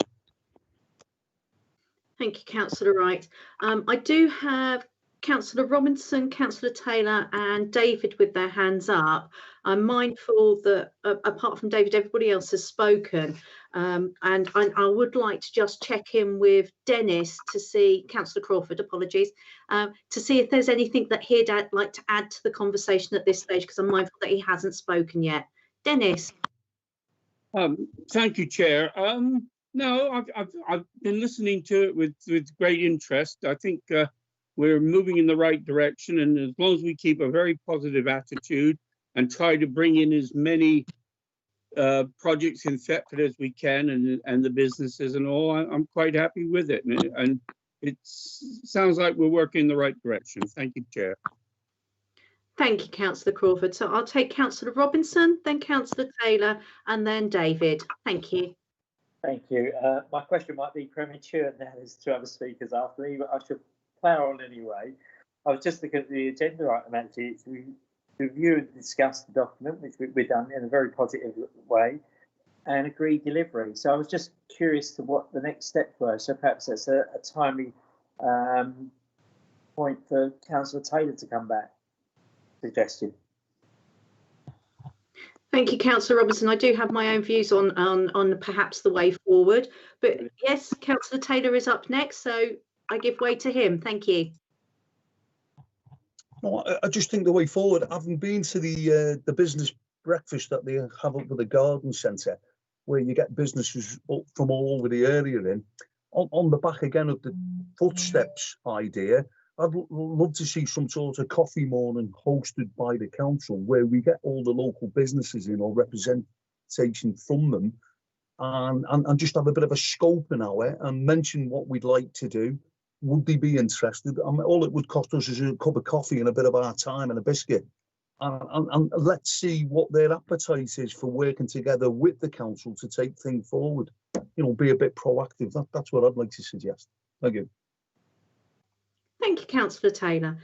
Thank you, Councillor Wright. I do have Councillor Robinson, Councillor Taylor and David with their hands up. I'm mindful that apart from David, everybody else has spoken, and I would like to just check in with Dennis to see, Councillor Crawford, apologies, to see if there's anything that he'd like to add to the conversation at this stage, because I'm mindful that he hasn't spoken yet. Dennis. Thank you, Chair. No, I've been listening to it with great interest. I think we're moving in the right direction, and as long as we keep a very positive attitude and try to bring in as many projects in Thetford as we can, and the businesses and all, I'm quite happy with it, and it sounds like we're working in the right direction. Thank you, Chair. Thank you, Councillor Crawford. So I'll take Councillor Robinson, then Councillor Taylor, and then David. Thank you. Thank you. My question might be premature now, there's two other speakers after me, but I should plough on anyway. I was just looking at the agenda item, actually. It's review and discuss the document, which we've done in a very positive way, and agree delivery. So I was just curious to what the next steps were. So perhaps that's a timely point for Councillor Taylor to come back. Suggestion. Thank you, Councillor Robinson. I do have my own views on perhaps the way forward, but yes, Councillor Taylor is up next, so I give way to him. Thank you. No, I just think the way forward, having been to the business breakfast that they have up at the garden centre, where you get businesses from all over the area in, on the back again of the footsteps idea, I'd love to see some sort of coffee morning hosted by the council where we get all the local businesses in, or representation from them, and just have a bit of a scoping hour and mention what we'd like to do. Would they be interested? I mean, all it would cost us is a cup of coffee and a bit of our time and a biscuit. And let's see what their appetite is for working together with the council to take things forward. You know, be a bit proactive. That's what I'd like to suggest. Thank you. Thank you, Councillor Taylor.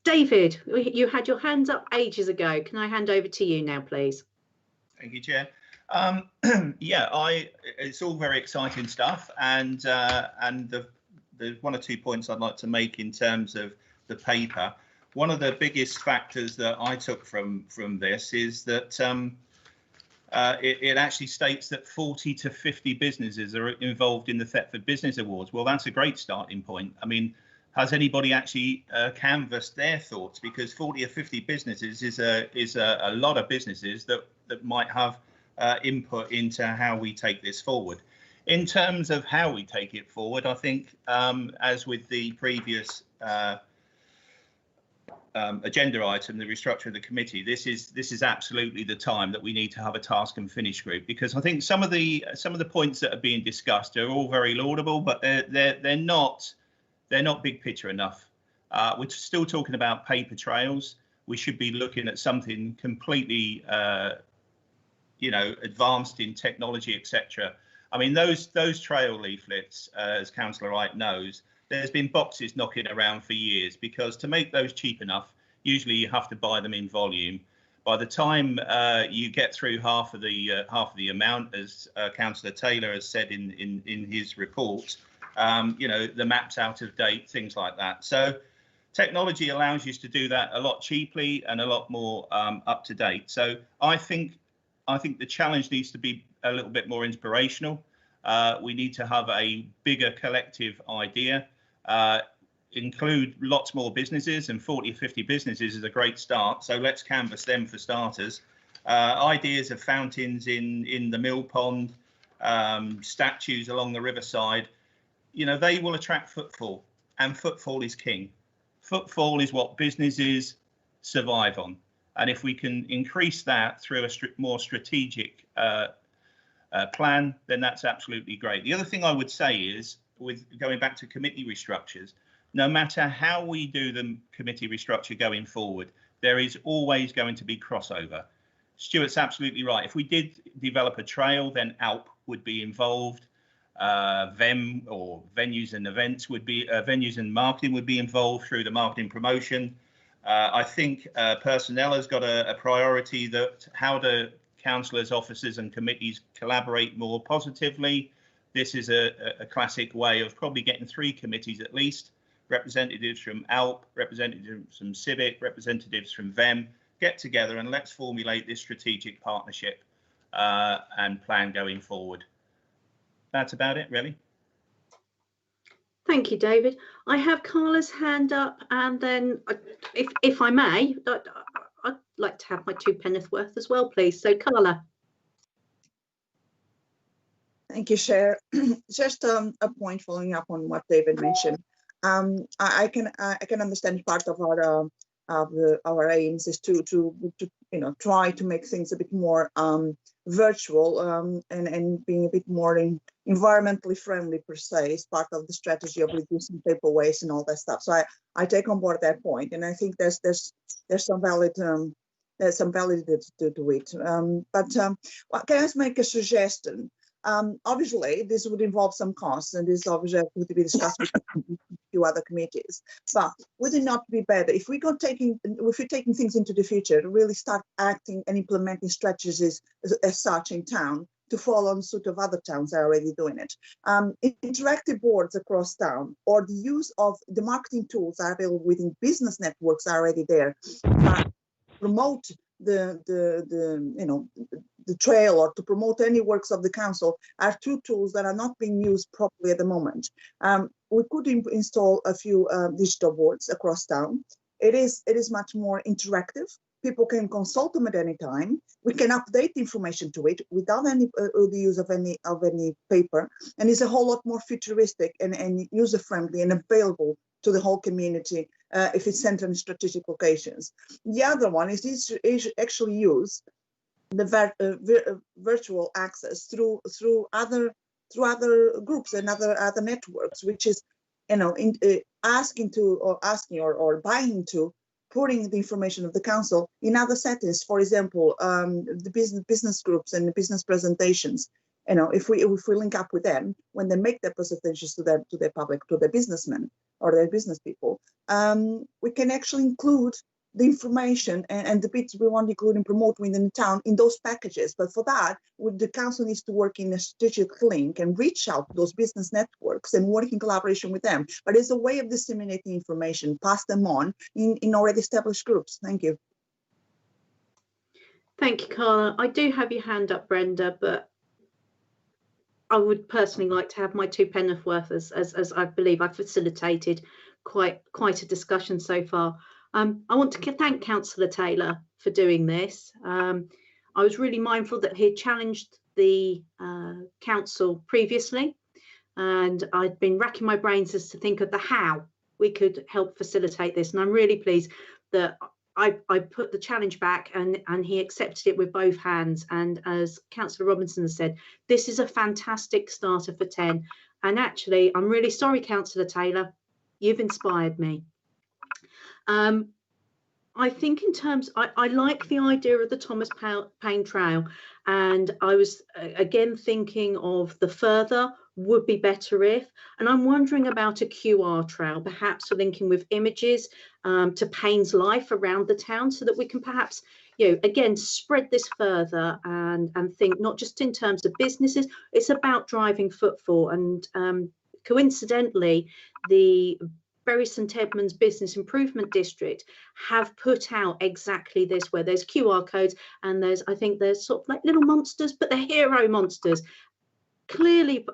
David, you had your hands up ages ago. Can I hand over to you now, please? Thank you, Chair. Yeah, it's all very exciting stuff, and the one or 2 points I'd like to make in terms of the paper. One of the biggest factors that I took from this is that it actually states that 40 to 50 businesses are involved in the Thetford Business Awards. Well, that's a great starting point. I mean, has anybody actually canvassed their thoughts? Because 40 or 50 businesses is a lot of businesses that might have input into how we take this forward. In terms of how we take it forward, I think, as with the previous agenda item, the restructure of the committee, this is absolutely the time that we need to have a task and finish group, because I think some of the points that are being discussed are all very laudable, but they're not big picture enough. We're still talking about paper trails. We should be looking at something completely, advanced in technology, etc. I mean, those trail leaflets, as Councillor Wright knows, there's been boxes knocking around for years, because to make those cheap enough, usually you have to buy them in volume. By the time you get through half of the amount, as Councillor Taylor has said in his report, you know, the map's out of date, things like that. So technology allows you to do that a lot cheaply and a lot more up to date. So I think the challenge needs to be a little bit more inspirational. We need to have a bigger collective idea, include lots more businesses, and 40 or 50 businesses is a great start. So let's canvass them for starters. Ideas of fountains in the mill pond, statues along the riverside, you know, they will attract footfall, and footfall is king. Footfall is what businesses survive on. And if we can increase that through a more strategic plan, then that's absolutely great. The other thing I would say is, with going back to committee restructures, no matter how we do the committee restructure going forward, there is always going to be crossover. Stuart's absolutely right. If we did develop a trail, then ALP would be involved. VEM, or venues and events, would be venues and marketing would be involved through the marketing promotion. I think personnel has got a priority, that how do councillors, officers and committees collaborate more positively. This is a classic way of probably getting 3 committees at least, representatives from ALP, representatives from Civic, representatives from VEM, get together and let's formulate this strategic partnership and plan going forward. That's about it, really. Thank you, David. I have Carla's hand up, and then if I may, I'd like to have my 2 penneth worth as well, please. So Carla. Thank you, Chair. Just a point following up on what David mentioned. I can understand part of our aims is to you know, try to make things a bit more virtual and being a bit more environmentally friendly per se is part of the strategy of reducing paper waste and all that stuff. So I take on board that point, and I think there's some valid validity to it. But can I just make a suggestion? Obviously, this would involve some costs, and this obviously would be discussed with a few other committees. But would it not be better if we're taking things into the future to really start acting and implementing strategies as such in town to follow on suit of other towns that are already doing it? Interactive boards across town, or the use of the marketing tools that are available within business networks are already there. Promote the you know, the trail, or to promote any works of the council, are 2 tools that are not being used properly at the moment. We could install a few digital boards across town. It is much more interactive. People can consult them at any time. We can update information to it without any the use of any paper, and it's a whole lot more futuristic and user friendly and available to the whole community if it's centered in strategic locations. The other one is actually use the virtual access through other groups and other networks, which is, you know, asking or buying to putting the information of the council in other settings. For example, the business groups and the business presentations. You know, if we link up with them when they make their presentations to their public, to their businessmen or their business people, we can actually include the information and the bits we want to include and promote within the town in those packages. But for that, the council needs to work in a strategic link and reach out to those business networks and work in collaboration with them. But it's a way of disseminating information, pass them on in already established groups. Thank you. Thank you, Carla. I do have your hand up, Brenda, but I would personally like to have my 2 penneth worth, as I believe I've facilitated quite a discussion so far. I want to thank Councillor Taylor for doing this. I was really mindful that he had challenged the council previously, and I'd been racking my brains as to think of the how we could help facilitate this. And I'm really pleased that I put the challenge back and he accepted it with both hands. And as Councillor Robinson has said, this is a fantastic starter for 10. And actually, I'm really sorry, Councillor Taylor, you've inspired me. I think in terms, I like the idea of the Thomas Paine Trail, and I was again thinking of the further would be better if, and I'm wondering about a QR trail, perhaps linking with images to Paine's life around the town, so that we can perhaps again, spread this further and think not just in terms of businesses, it's about driving footfall. And coincidentally, the Bury St Edmunds Business Improvement District have put out exactly this, where there's QR codes and I think there's sort of like little monsters, but they're hero monsters, clearly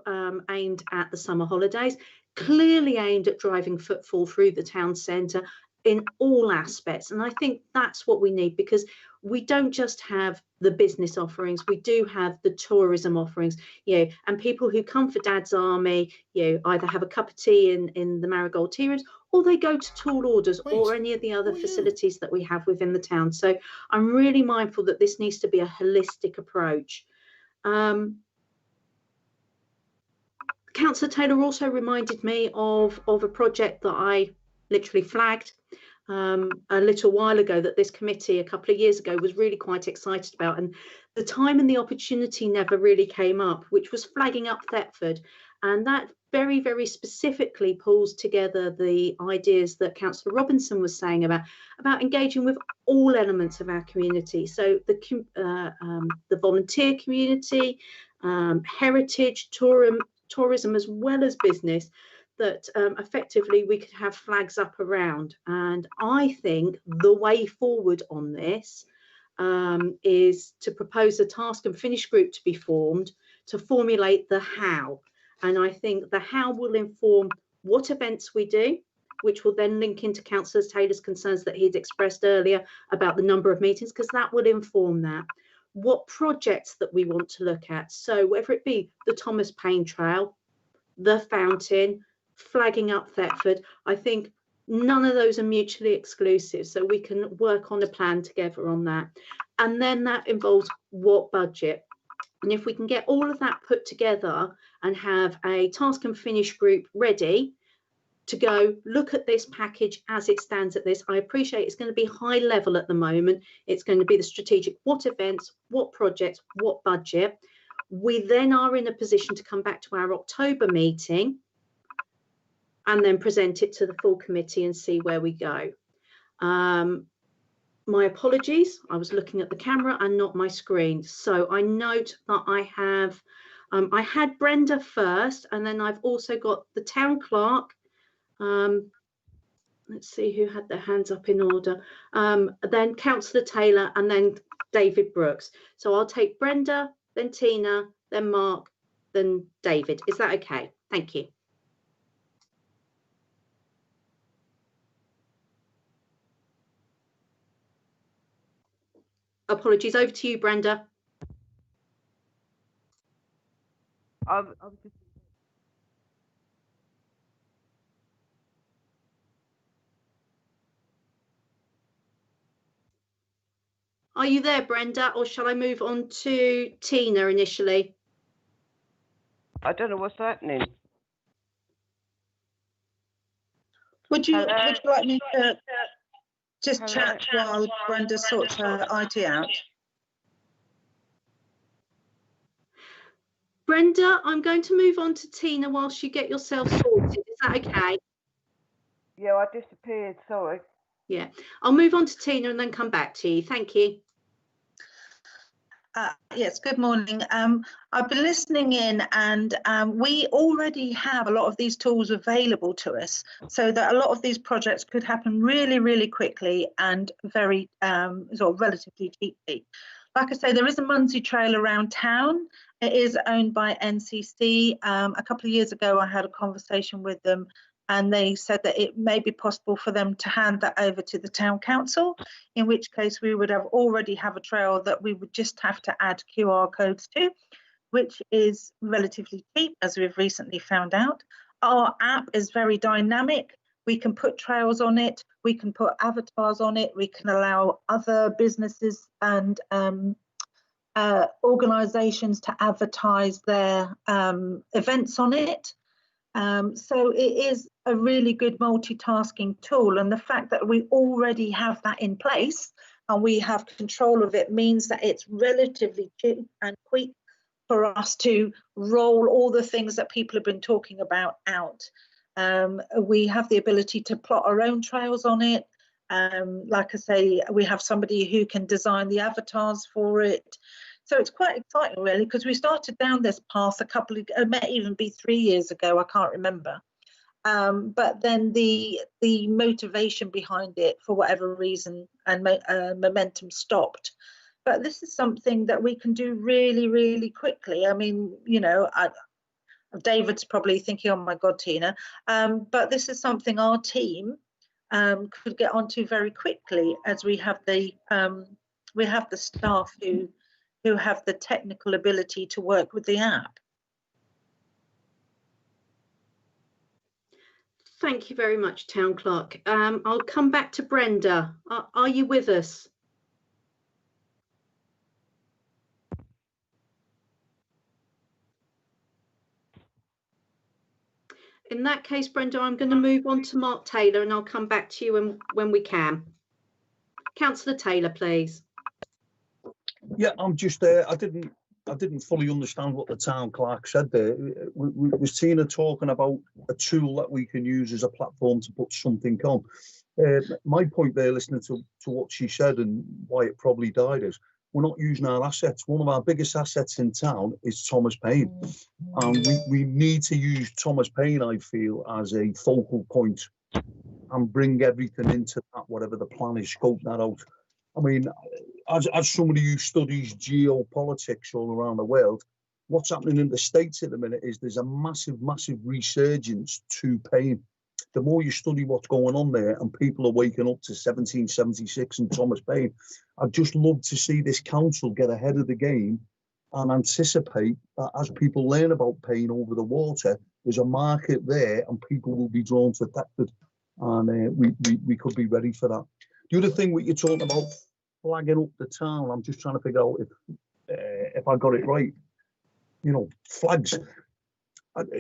aimed at the summer holidays, clearly aimed at driving footfall through the town centre in all aspects. And I think that's what we need, because we don't just have the business offerings, we do have the tourism offerings, and people who come for Dad's Army, either have a cup of tea in the Marigold Tea Rooms, or they go to Tall Orders or any of the other facilities that we have within the town. So I'm really mindful that this needs to be a holistic approach. Councillor Taylor also reminded me of a project that I literally flagged a little while ago, that this committee a couple of years ago was really quite excited about, and the time and the opportunity never really came up, which was flagging up Thetford. And that very, very specifically pulls together the ideas that Councillor Robinson was saying about engaging with all elements of our community. So the volunteer community, heritage, tourism, as well as business, that effectively we could have flags up around. And I think the way forward on this is to propose a task and finish group to be formed to formulate the how. And I think the how will inform what events we do, which will then link into Councillor Taylor's concerns that he'd expressed earlier about the number of meetings, because that will inform that. What projects that we want to look at. So whether it be the Thomas Paine Trail, the fountain, flagging up Thetford, I think none of those are mutually exclusive, so we can work on a plan together on that. And then that involves what budget. And if we can get all of that put together and have a task and finish group ready to go look at this package as it stands at this, I appreciate it's going to be high level at the moment. It's going to be the strategic, what events, what projects, what budget. We then are in a position to come back to our October meeting and then present it to the full committee and see where we go. My apologies, I was looking at the camera and not my screen. So I note that I have, I had Brenda first, and then I've also got the town clerk. Let's see who had their hands up in order. Then Councillor Taylor, and then David Brooks. So I'll take Brenda, then Tina, then Mark, then David. Is that okay? Thank you. Apologies, over to you, Brenda. Are you there, Brenda, or shall I move on to Tina initially? I don't know what's happening. Would you like me to just chat while Brenda sorts her IT out? Brenda, I'm going to move on to Tina whilst you get yourself sorted. Is that okay? Yeah, I disappeared, sorry. Yeah, I'll move on to Tina and then come back to you. Thank you. Yes, good morning. I've been listening in, and we already have a lot of these tools available to us, so that a lot of these projects could happen really, really quickly and very sort of relatively cheaply. Like I say, there is a Munsey Trail around town. It is owned by NCC. A couple of years ago, I had a conversation with them, and they said that it may be possible for them to hand that over to the town council, in which case we would already have a trail that we would just have to add QR codes to, which is relatively cheap, as we've recently found out. Our app is very dynamic. We can put trails on it, we can put avatars on it, we can allow other businesses and organisations to advertise their events on it. So it is a really good multitasking tool, and the fact that we already have that in place and we have control of it means that it's relatively cheap and quick for us to roll all the things that people have been talking about out. We have the ability to plot our own trails on it. Like I say, we have somebody who can design the avatars for it. So it's quite exciting, really, because we started down this path it may even be 3 years ago, I can't remember. But then the motivation behind it, for whatever reason, and momentum stopped. But this is something that we can do really, really quickly. I mean, you know, David's probably thinking, oh my God, Tina, but this is something our team could get onto very quickly, as we have the staff who have the technical ability to work with the app. Thank you very much, Town Clerk. I'll come back to Brenda. Are you with us? In that case, Brenda, I'm going to move on to Mark Taylor, and I'll come back to you when we can. Councillor Taylor, please. Yeah, I'm just there. I didn't fully understand what the town clerk said there. Was Tina talking about a tool that we can use as a platform to put something on? My point there, listening to what she said and why it probably died, is we're not using our assets. One of our biggest assets in town is Thomas Paine, and we need to use Thomas Paine, I feel, as a focal point and bring everything into that, whatever the plan is, scope that out. I mean, as somebody who studies geopolitics all around the world, what's happening in the States at the minute is there's a massive resurgence to Paine. The more you study what's going on there, and people are waking up to 1776 and Thomas Paine, I'd just love to see this council get ahead of the game and anticipate that as people learn about Paine over the water, there's a market there and people will be drawn to Thetford, and we could be ready for that. The other thing what you're talking about, flagging up the town, I'm just trying to figure out if I got it right. You know, flags.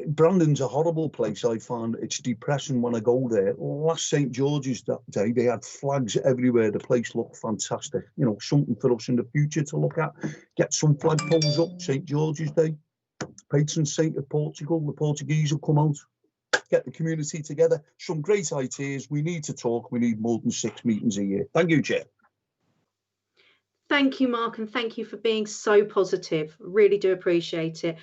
Brandon's a horrible place. I find it's depressing when I go there. Last St. George's that day, they had flags everywhere. The place looked fantastic. You know, something for us in the future to look at. Get some flagpoles up. St. George's Day, patron saint of Portugal. The Portuguese will come out. Get the community together. Some great ideas. We need to talk. We need more than 6 meetings a year. Thank you, Chair. Thank you, Mark, and thank you for being so positive. Really do appreciate it.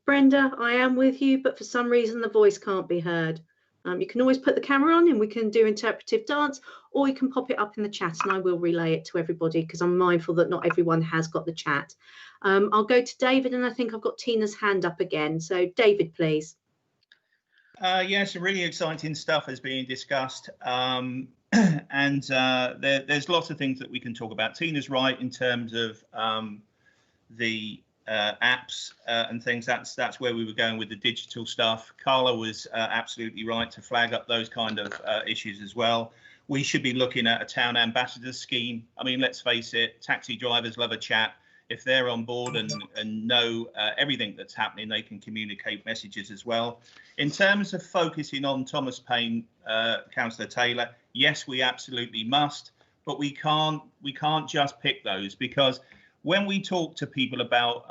Brenda, I am with you, but for some reason the voice can't be heard. You can always put the camera on and we can do interpretive dance, or you can pop it up in the chat and I will relay it to everybody because I'm mindful that not everyone has got the chat. I'll go to David, and I think I've got Tina's hand up again. So David, please. Yes, really exciting stuff is being discussed. And there's lots of things that we can talk about. Tina's right in terms of the apps and things. That's where we were going with the digital stuff. Carla was absolutely right to flag up those kind of issues as well. We should be looking at a town ambassador scheme. I mean, let's face it, taxi drivers love a chat. If they're on board and know everything that's happening, they can communicate messages as well. In terms of focusing on Thomas Paine, Councillor Taylor, yes, we absolutely must, but we can't just pick those, because when we talk to people about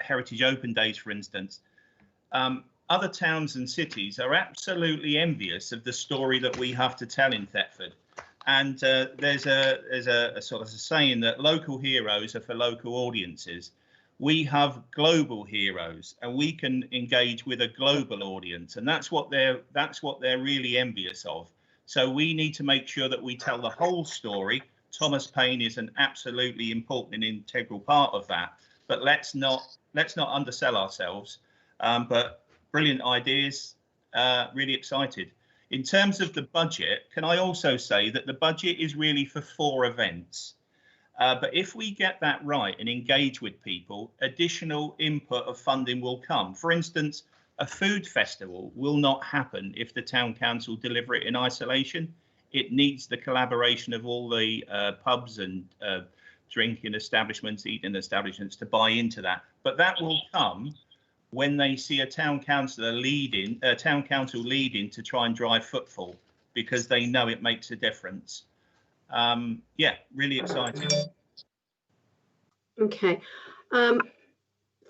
Heritage Open Days, for instance, other towns and cities are absolutely envious of the story that we have to tell in Thetford. And there's a sort of a saying that local heroes are for local audiences. We have global heroes, and we can engage with a global audience, and that's what they're really envious of. So we need to make sure that we tell the whole story. Thomas Paine is an absolutely important and integral part of that. But let's not undersell ourselves. But brilliant ideas. Really excited. In terms of the budget, can I also say that the budget is really for 4 events. But if we get that right and engage with people, additional input of funding will come. For instance, a food festival will not happen if the town council deliver it in isolation. It needs the collaboration of all the pubs and drinking establishments, eating establishments to buy into that. But that will come when they see a town council leading to try and drive footfall, because they know it makes a difference. Yeah, really exciting. Okay.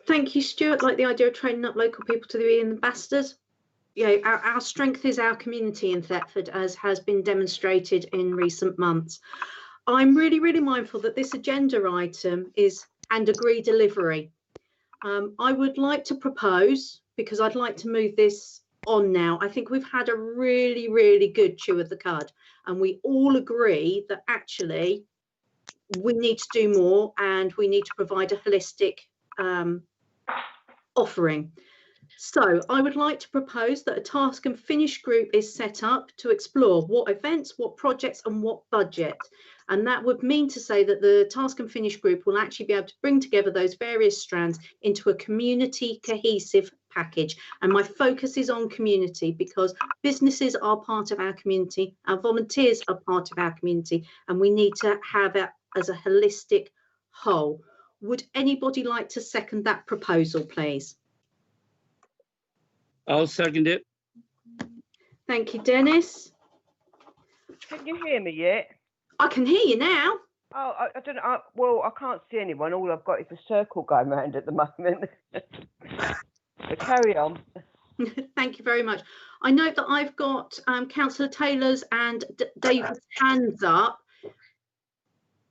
Thank you, Stuart. Like the idea of training up local people to be ambassadors. our strength is our community in Thetford, as has been demonstrated in recent months. I'm really, really mindful that this agenda item is and agree delivery. I would like to propose, because I'd like to move this on now. I think we've had a really, really good chew of the cud, and we all agree that actually we need to do more and we need to provide a holistic offering. So I would like to propose that a task and finish group is set up to explore what events, what projects and what budget. And that would mean to say that the task and finish group will actually be able to bring together those various strands into a community cohesive package. And my focus is on community, because businesses are part of our community, our volunteers are part of our community, and we need to have it as a holistic whole. Would anybody like to second that proposal, please? I'll second it. Thank you, Dennis. Can you hear me yet? I can hear you now. Oh, I don't know. Well, I can't see anyone. All I've got is a circle going round at the moment. So carry on. Thank you very much. I note that I've got Councillor Taylor's and David's hands up.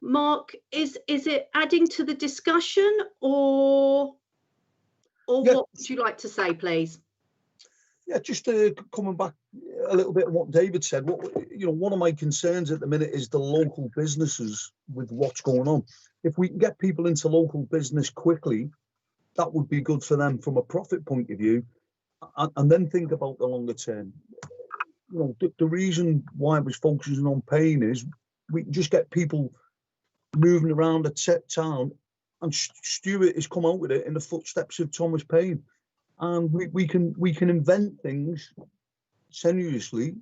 Mark, is it adding to the discussion, or Yeah. what would you like to say, please? Yeah, just coming back a little bit on what David said. One of my concerns at the minute is the local businesses with what's going on. If we can get people into local business quickly, that would be good for them from a profit point of view, and then think about the longer term. The reason why I was focusing on Paine is we can just get people moving around a town, and Stuart has come out with it in the footsteps of Thomas Paine. And we can invent things tenuously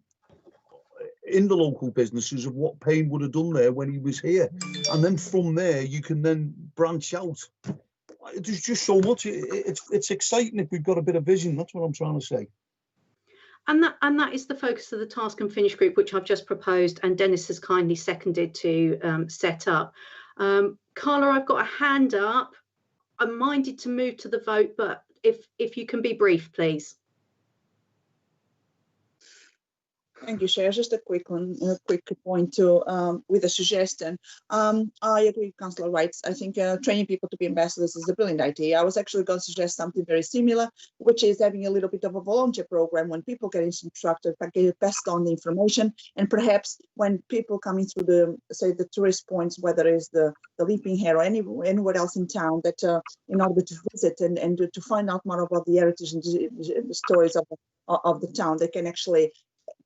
in the local businesses of what Paine would have done there when he was here, and then from there you can then branch out. There's just so much. It's exciting if we've got a bit of vision. That's what I'm trying to say. And that is the focus of the task and finish group, which I've just proposed, and Dennis has kindly seconded to set up. Carla, I've got a hand up. I'm minded to move to the vote, but if you can be brief, please. Thank you, Chair. Just a quick point to with a suggestion. I agree with Councillor Wright. I think training people to be ambassadors is a brilliant idea. I was actually going to suggest something very similar, which is having a little bit of a volunteer program when people get instructed, get passed on the information, and perhaps when people coming through the tourist points, whether it's the Leaping Hare or anywhere else in town, that in order to visit and to find out more about the heritage and the stories of the town, they can actually,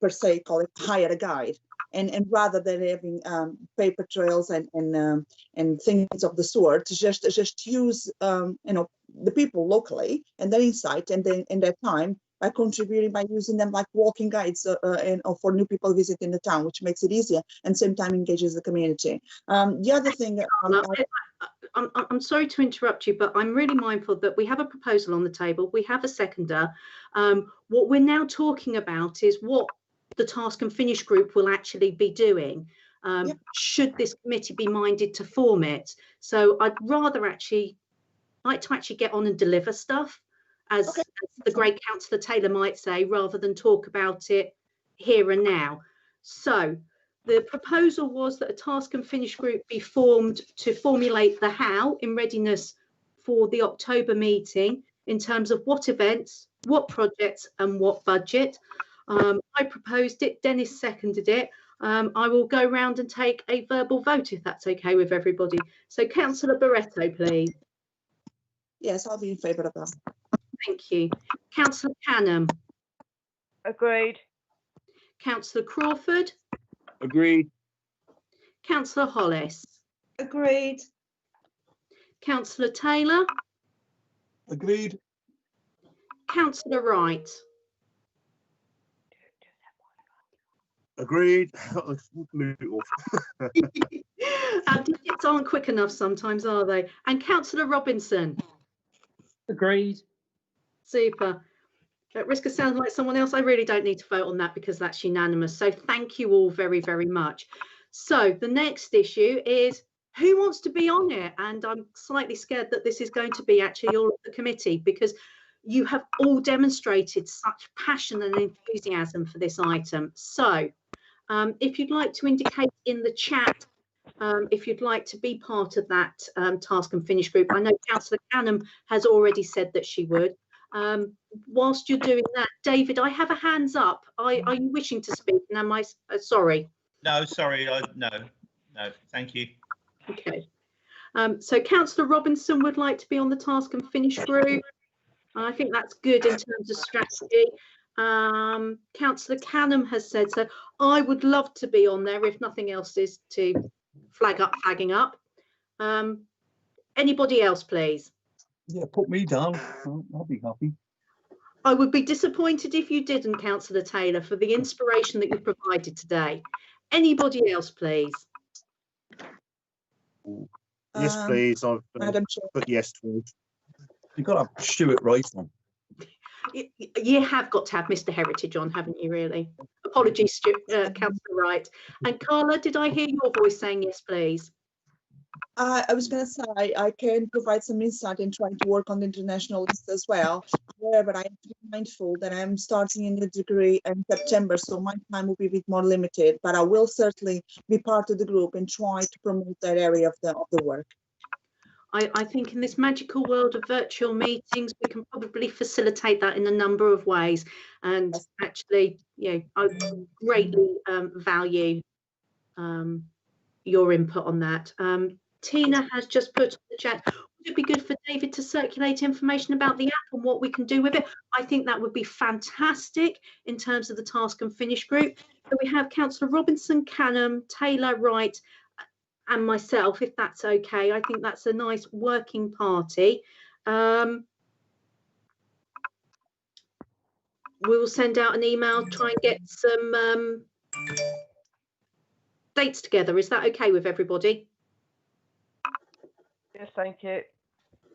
per se, call it hire a guide, and rather than having paper trails and things of the sort, just use the people locally and their insight and then in their time by contributing, by using them like walking guides or for new people visiting the town, which makes it easier and same time engages the community. The other thing, I'm sorry to interrupt you, but I'm really mindful that we have a proposal on the table. We have a seconder. What we're now talking about is what the task and finish group will actually be doing. Should this committee be minded to form it? So I'd rather like to get on and deliver stuff, as the great Councillor Taylor might say, rather than talk about it here and now. So the proposal was that a task and finish group be formed to formulate the how in readiness for the October meeting in terms of what events, what projects and what budget. I proposed it, Dennis seconded it. I will go round and take a verbal vote if that's okay with everybody. So Councillor Barretto, please. Yes, I'll be in favour of that. Thank you. Councillor Canham. Agreed. Councillor Crawford. Agreed. Councillor Hollis. Agreed. Councillor Taylor. Agreed. Councillor Wright. Agreed. Move it off. Our digits aren't quick enough sometimes, are they? And Councillor Robinson. Agreed. Super. At risk of sounding like someone else, I really don't need to vote on that because that's unanimous. So thank you all very, very much. So the next issue is who wants to be on it? And I'm slightly scared that this is going to be actually all of the committee, because you have all demonstrated such passion and enthusiasm for this item. So if you'd like to indicate in the chat if you'd like to be part of that task and finish group. I know Councillor Canham has already said that she would. Whilst you're doing that, David, I have a hands up. Are you wishing to speak? And am I sorry? No, sorry, no, thank you. Okay. So Councillor Robinson would like to be on the task and finish group. I think that's good in terms of strategy. Councillor Canham has said so. I would love to be on there if nothing else is to flagging up. Anybody else, please? Yeah, put me down. I'll be happy. I would be disappointed if you didn't, Councillor Taylor, for the inspiration that you provided today. Anybody else, please? Yes, please. I've Madam Chair. put yes to it. You've got to Stuart right on. You have got to have Mr. Heritage on, haven't you, really? Apologies, Councillor Wright. And Carla, did I hear your voice saying yes, please? I was going to say I can provide some insight in trying to work on the international list as well. However, I am mindful that I'm starting in the degree in September, so my time will be a bit more limited. But I will certainly be part of the group and try to promote that area of the work. I think in this magical world of virtual meetings, we can probably facilitate that in a number of ways. And actually, you know, I greatly value your input on that. Tina has just put on the chat, would it be good for David to circulate information about the app and what we can do with it? I think that would be fantastic in terms of the task and finish group. So we have Councillor Robinson, Canham, Taylor, Wright, and myself, if that's okay. I think that's a nice working party. We will send out an email, try and get some dates together. Is that okay with everybody? Yes, thank you.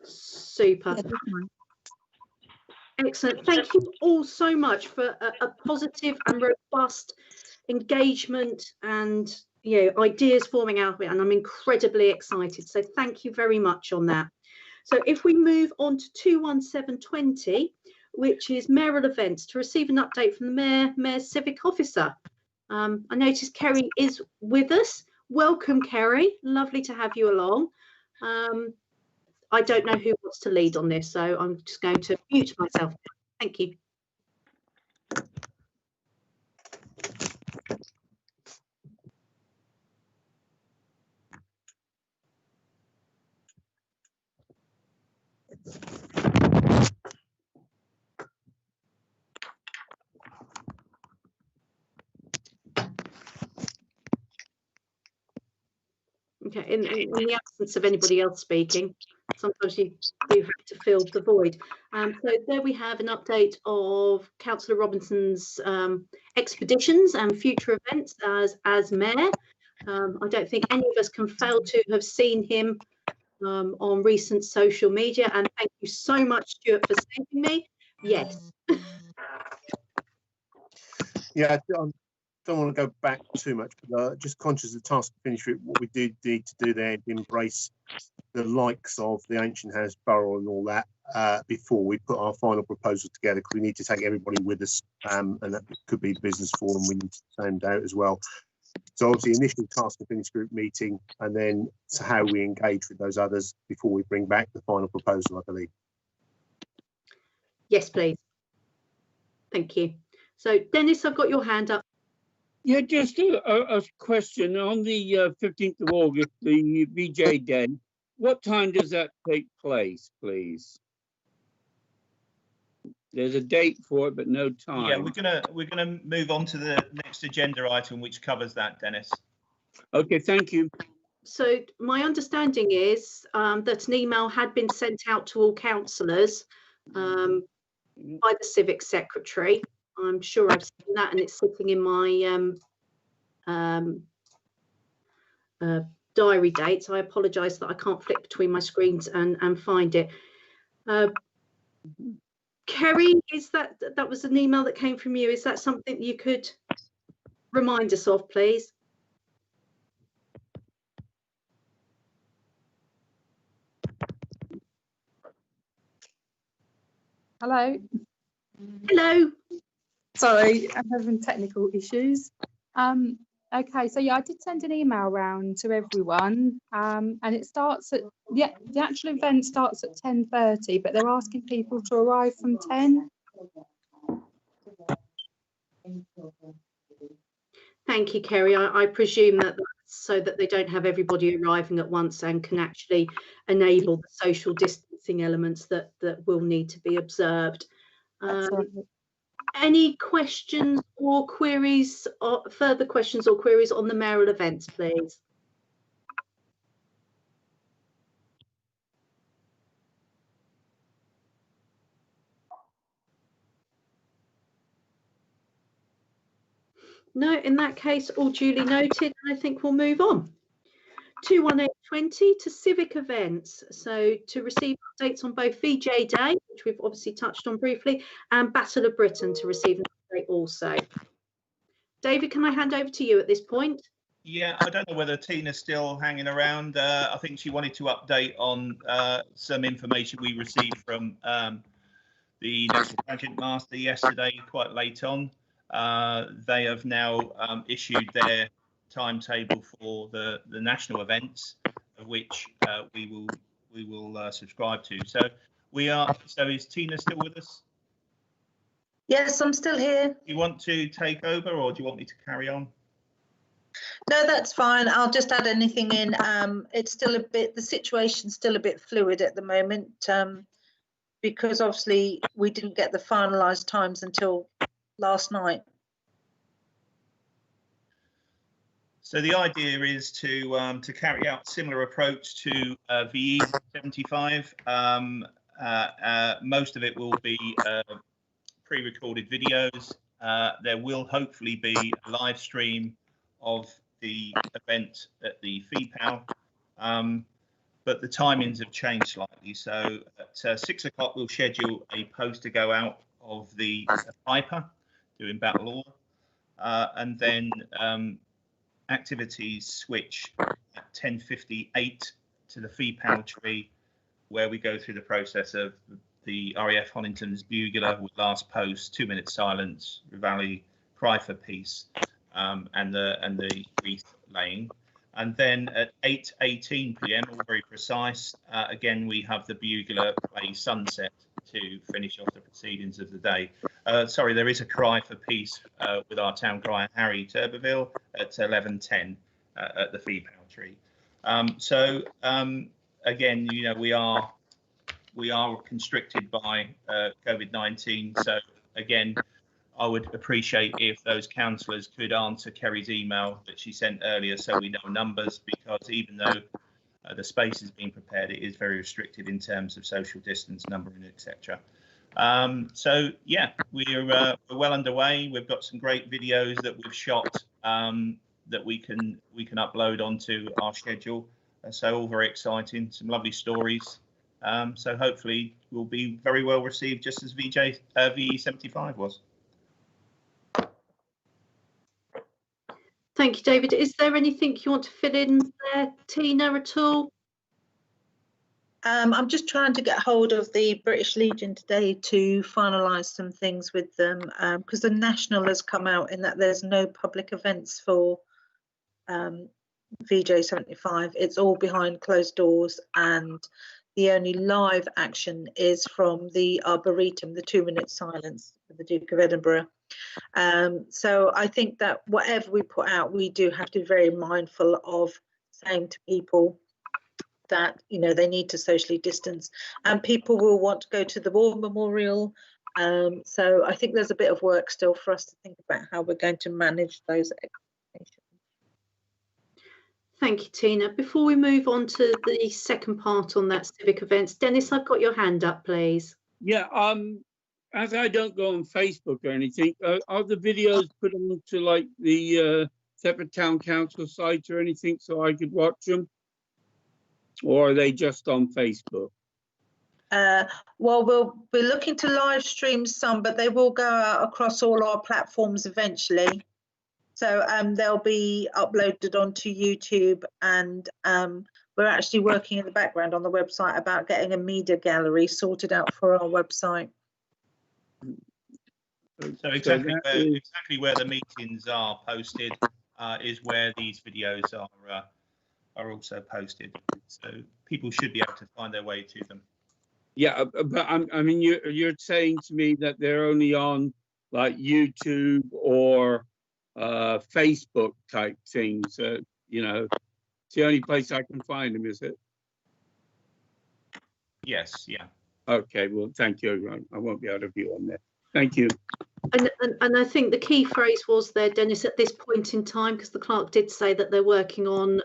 Super. Excellent. Thank you all so much for a positive and robust engagement and ideas forming out of it, and I'm incredibly excited. So thank you very much on that. So if we move on to 21720, which is mayoral events, to receive an update from the mayor's civic officer. I notice Kerry is with us. Welcome, Kerry. Lovely to have you along. I don't know who wants to lead on this, so I'm just going to mute myself. Thank you. Okay, in the absence of anybody else speaking, sometimes you do have to fill the void. So there we have an update of Councillor Robinson's expeditions and future events as mayor. I don't think any of us can fail to have seen him on recent social media, and thank you so much, Stuart, for saving me. Yes. Yeah, I don't want to go back too much, but just conscious of the task to finish it, what we do need to do there is embrace the likes of the Ancient House Borough and all that before we put our final proposal together, because we need to take everybody with us, and that could be the business forum we need to send out as well. So obviously initial task and finish group meeting, and then to how we engage with those others before we bring back the final proposal, I believe. Yes, please. Thank you. So Dennis, I've got your hand up. Yeah, just a question. On the 15th of August, the VJ Day, what time does that take place, please? There's a date for it, but no time. Yeah, we're gonna move on to the next agenda item, which covers that, Dennis. Okay, thank you. So my understanding is that an email had been sent out to all councillors by the Civic Secretary. I'm sure I've seen that, and it's sitting in my diary dates. I apologise that I can't flick between my screens and find it. Kerry, is that was an email that came from you? Is that something you could remind us of, please? Hello. Hello. Sorry, I'm having technical issues. Okay, so yeah, I did send an email around to everyone, and it starts at the actual event starts at 10:30, but they're asking people to arrive from 10. Thank you, Kerry. I presume that that's so that they don't have everybody arriving at once and can actually enable the social distancing elements that will need to be observed. Any questions or queries, or further questions or queries on the mayoral events, please? No, in that case, all duly noted, and I think we'll move on. 21820 to civic events. So to receive updates on both VJ Day, which we've obviously touched on briefly, and Battle of Britain to receive an update also. David, can I hand over to you at this point? Yeah, I don't know whether Tina's still hanging around. I think she wanted to update on some information we received from the National Pageant Master yesterday, quite late on. They have now issued their timetable for the national events, of which we will subscribe to. So is Tina still with us? Yes, I'm still here. Do you want to take over, or do you want me to carry on? No, that's fine. I'll just add anything in. It's still the situation's still a bit fluid at the moment, because obviously we didn't get the finalised times until last night. So the idea is to carry out a similar approach to VE 75. Most of it will be pre-recorded videos. There will hopefully be a live stream of the event at the FEPAL, but the timings have changed slightly. So at 6 o'clock, we'll schedule a post to go out of the Piper doing Battle Order, and then activities switch at 10:58 to the FEPAL tree, where we go through the process of the RAF Honington's bugler with last post, 2-minute silence, Reveille, cry for peace, and the wreath laying. And then at 8:18 p.m, all very precise, again we have the bugler play Sunset to finish off the proceedings of the day. Sorry, there is a cry for peace with our town crier Harry Turbeville at 11:10 at the FEPAL tree. Again, you know, we are constricted by COVID-19. So again, I would appreciate if those councillors could answer Kerry's email that she sent earlier, so we know numbers, because even though the space is being prepared, it is very restricted in terms of social distance, numbering, etc. So yeah, we're well underway. We've got some great videos that we've shot that we can upload onto our schedule. So all very exciting, some lovely stories. So hopefully we'll be very well received, just as VE 75 was. Thank you, David. Is there anything you want to fill in there, Tina, at all? I'm just trying to get hold of the British Legion today to finalise some things with them, because the National has come out in that there's no public events for VJ 75. It's all behind closed doors, and the only live action is from the Arboretum, the 2-minute silence for the Duke of Edinburgh. So I think that whatever we put out, we do have to be very mindful of saying to people that, you know, they need to socially distance, and people will want to go to the War Memorial. So I think there's a bit of work still for us to think about how we're going to manage those expectations. Thank you, Tina. Before we move on to the second part on that civic events, Dennis, I've got your hand up, please. Yeah, as I don't go on Facebook or anything, are the videos put onto like the separate town council site or anything so I could watch them? Or are they just on Facebook? Well, we'll be looking to live stream some, but they will go out across all our platforms eventually. So they'll be uploaded onto YouTube, and we're actually working in the background on the website about getting a media gallery sorted out for our website. So exactly where the meetings are posted is where these videos are also posted. So people should be able to find their way to them. Yeah, but I mean, you're saying to me that they're only on like YouTube or Facebook type things. You know, it's the only place I can find them, is it? Yes. Yeah. Okay. Well, thank you. I won't be able to view on there. Thank you. And I think the key phrase was there, Dennis, at this point in time, because the clerk did say that they're working on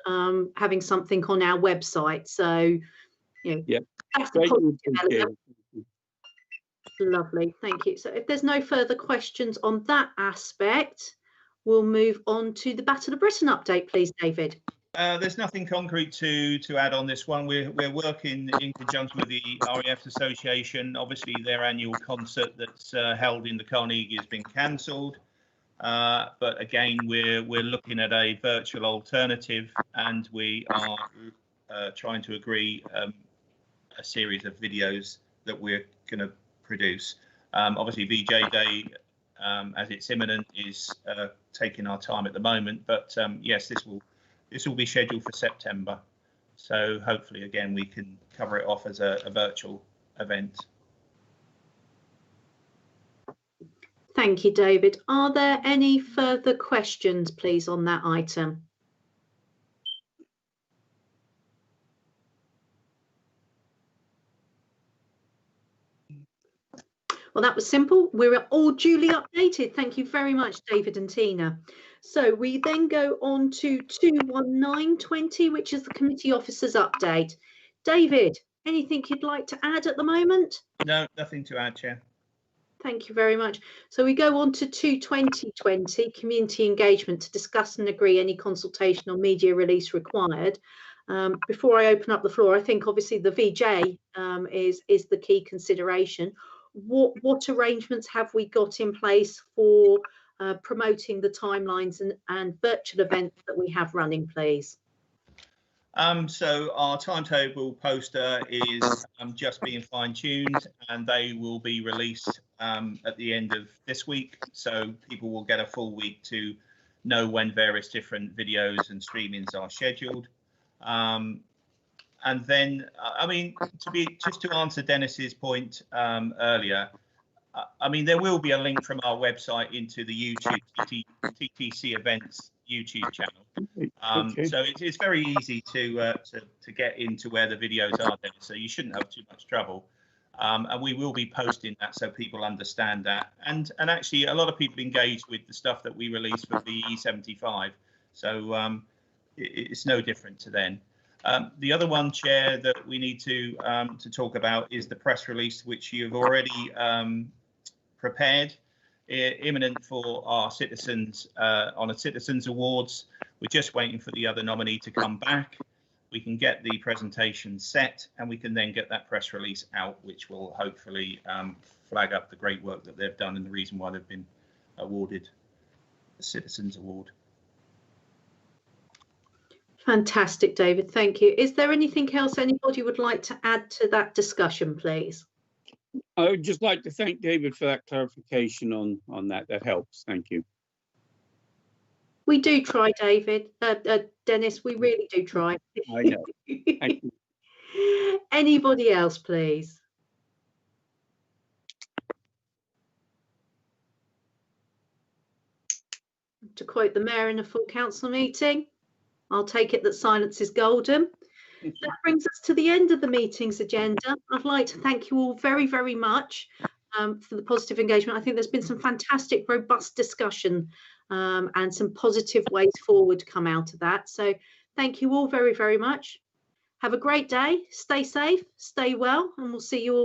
having something on our website. So, you know, yeah, that's the positive element. Lovely, thank you. So if there's no further questions on that aspect, we'll move on to the Battle of Britain update, please, David. There's nothing concrete to add on this one. We're working in conjunction with the RAF Association. Obviously, their annual concert that's held in the Carnegie has been cancelled. But again, we're looking at a virtual alternative, and we are trying to agree a series of videos that we're going to produce. Obviously, VJ Day, as it's imminent, is taking our time at the moment. But yes, this will be scheduled for September. So hopefully, again, we can cover it off as a virtual event. Thank you, David. Are there any further questions, please, on that item? Well, that was simple. We're all duly updated. Thank you very much, David and Tina. So we then go on to 21920, which is the committee officers update. David, anything you'd like to add at the moment? No, nothing to add, Chair. Thank you very much. So we go on to 22020, community engagement, to discuss and agree any consultation or media release required. Before I open up the floor, I think obviously the VJ is the key consideration. What arrangements have we got in place for promoting the timelines and virtual events that we have running, please? So our timetable poster is just being fine-tuned, and they will be released at the end of this week. So people will get a full week to know when various different videos and streamings are scheduled. And then, I mean, just to answer Dennis's point earlier, I mean, there will be a link from our website into the YouTube TTC events YouTube channel. Okay. So it's very easy to get into where the videos are, Dennis, so you shouldn't have too much trouble. And we will be posting that so people understand that. And actually, a lot of people engage with the stuff that we release for the E75. So it's no different to then. The other one, Chair, that we need to talk about is the press release, which you've already prepared, imminent for our citizens on a Citizens Awards. We're just waiting for the other nominee to come back. We can get the presentation set, and we can then get that press release out, which will hopefully flag up the great work that they've done and the reason why they've been awarded the Citizens Award. Fantastic, David. Thank you. Is there anything else anybody would like to add to that discussion, please? I would just like to thank David for that clarification on that. That helps. Thank you. We do try, David. Dennis, we really do try. I know. Thank you. Anybody else, please? To quote the mayor in a full council meeting, I'll take it that silence is golden. That brings us to the end of the meeting's agenda. I'd like to thank you all very, very much for the positive engagement. I think there's been some fantastic, robust discussion and some positive ways forward come out of that. So thank you all very, very much. Have a great day. Stay safe, stay well, and we'll see you all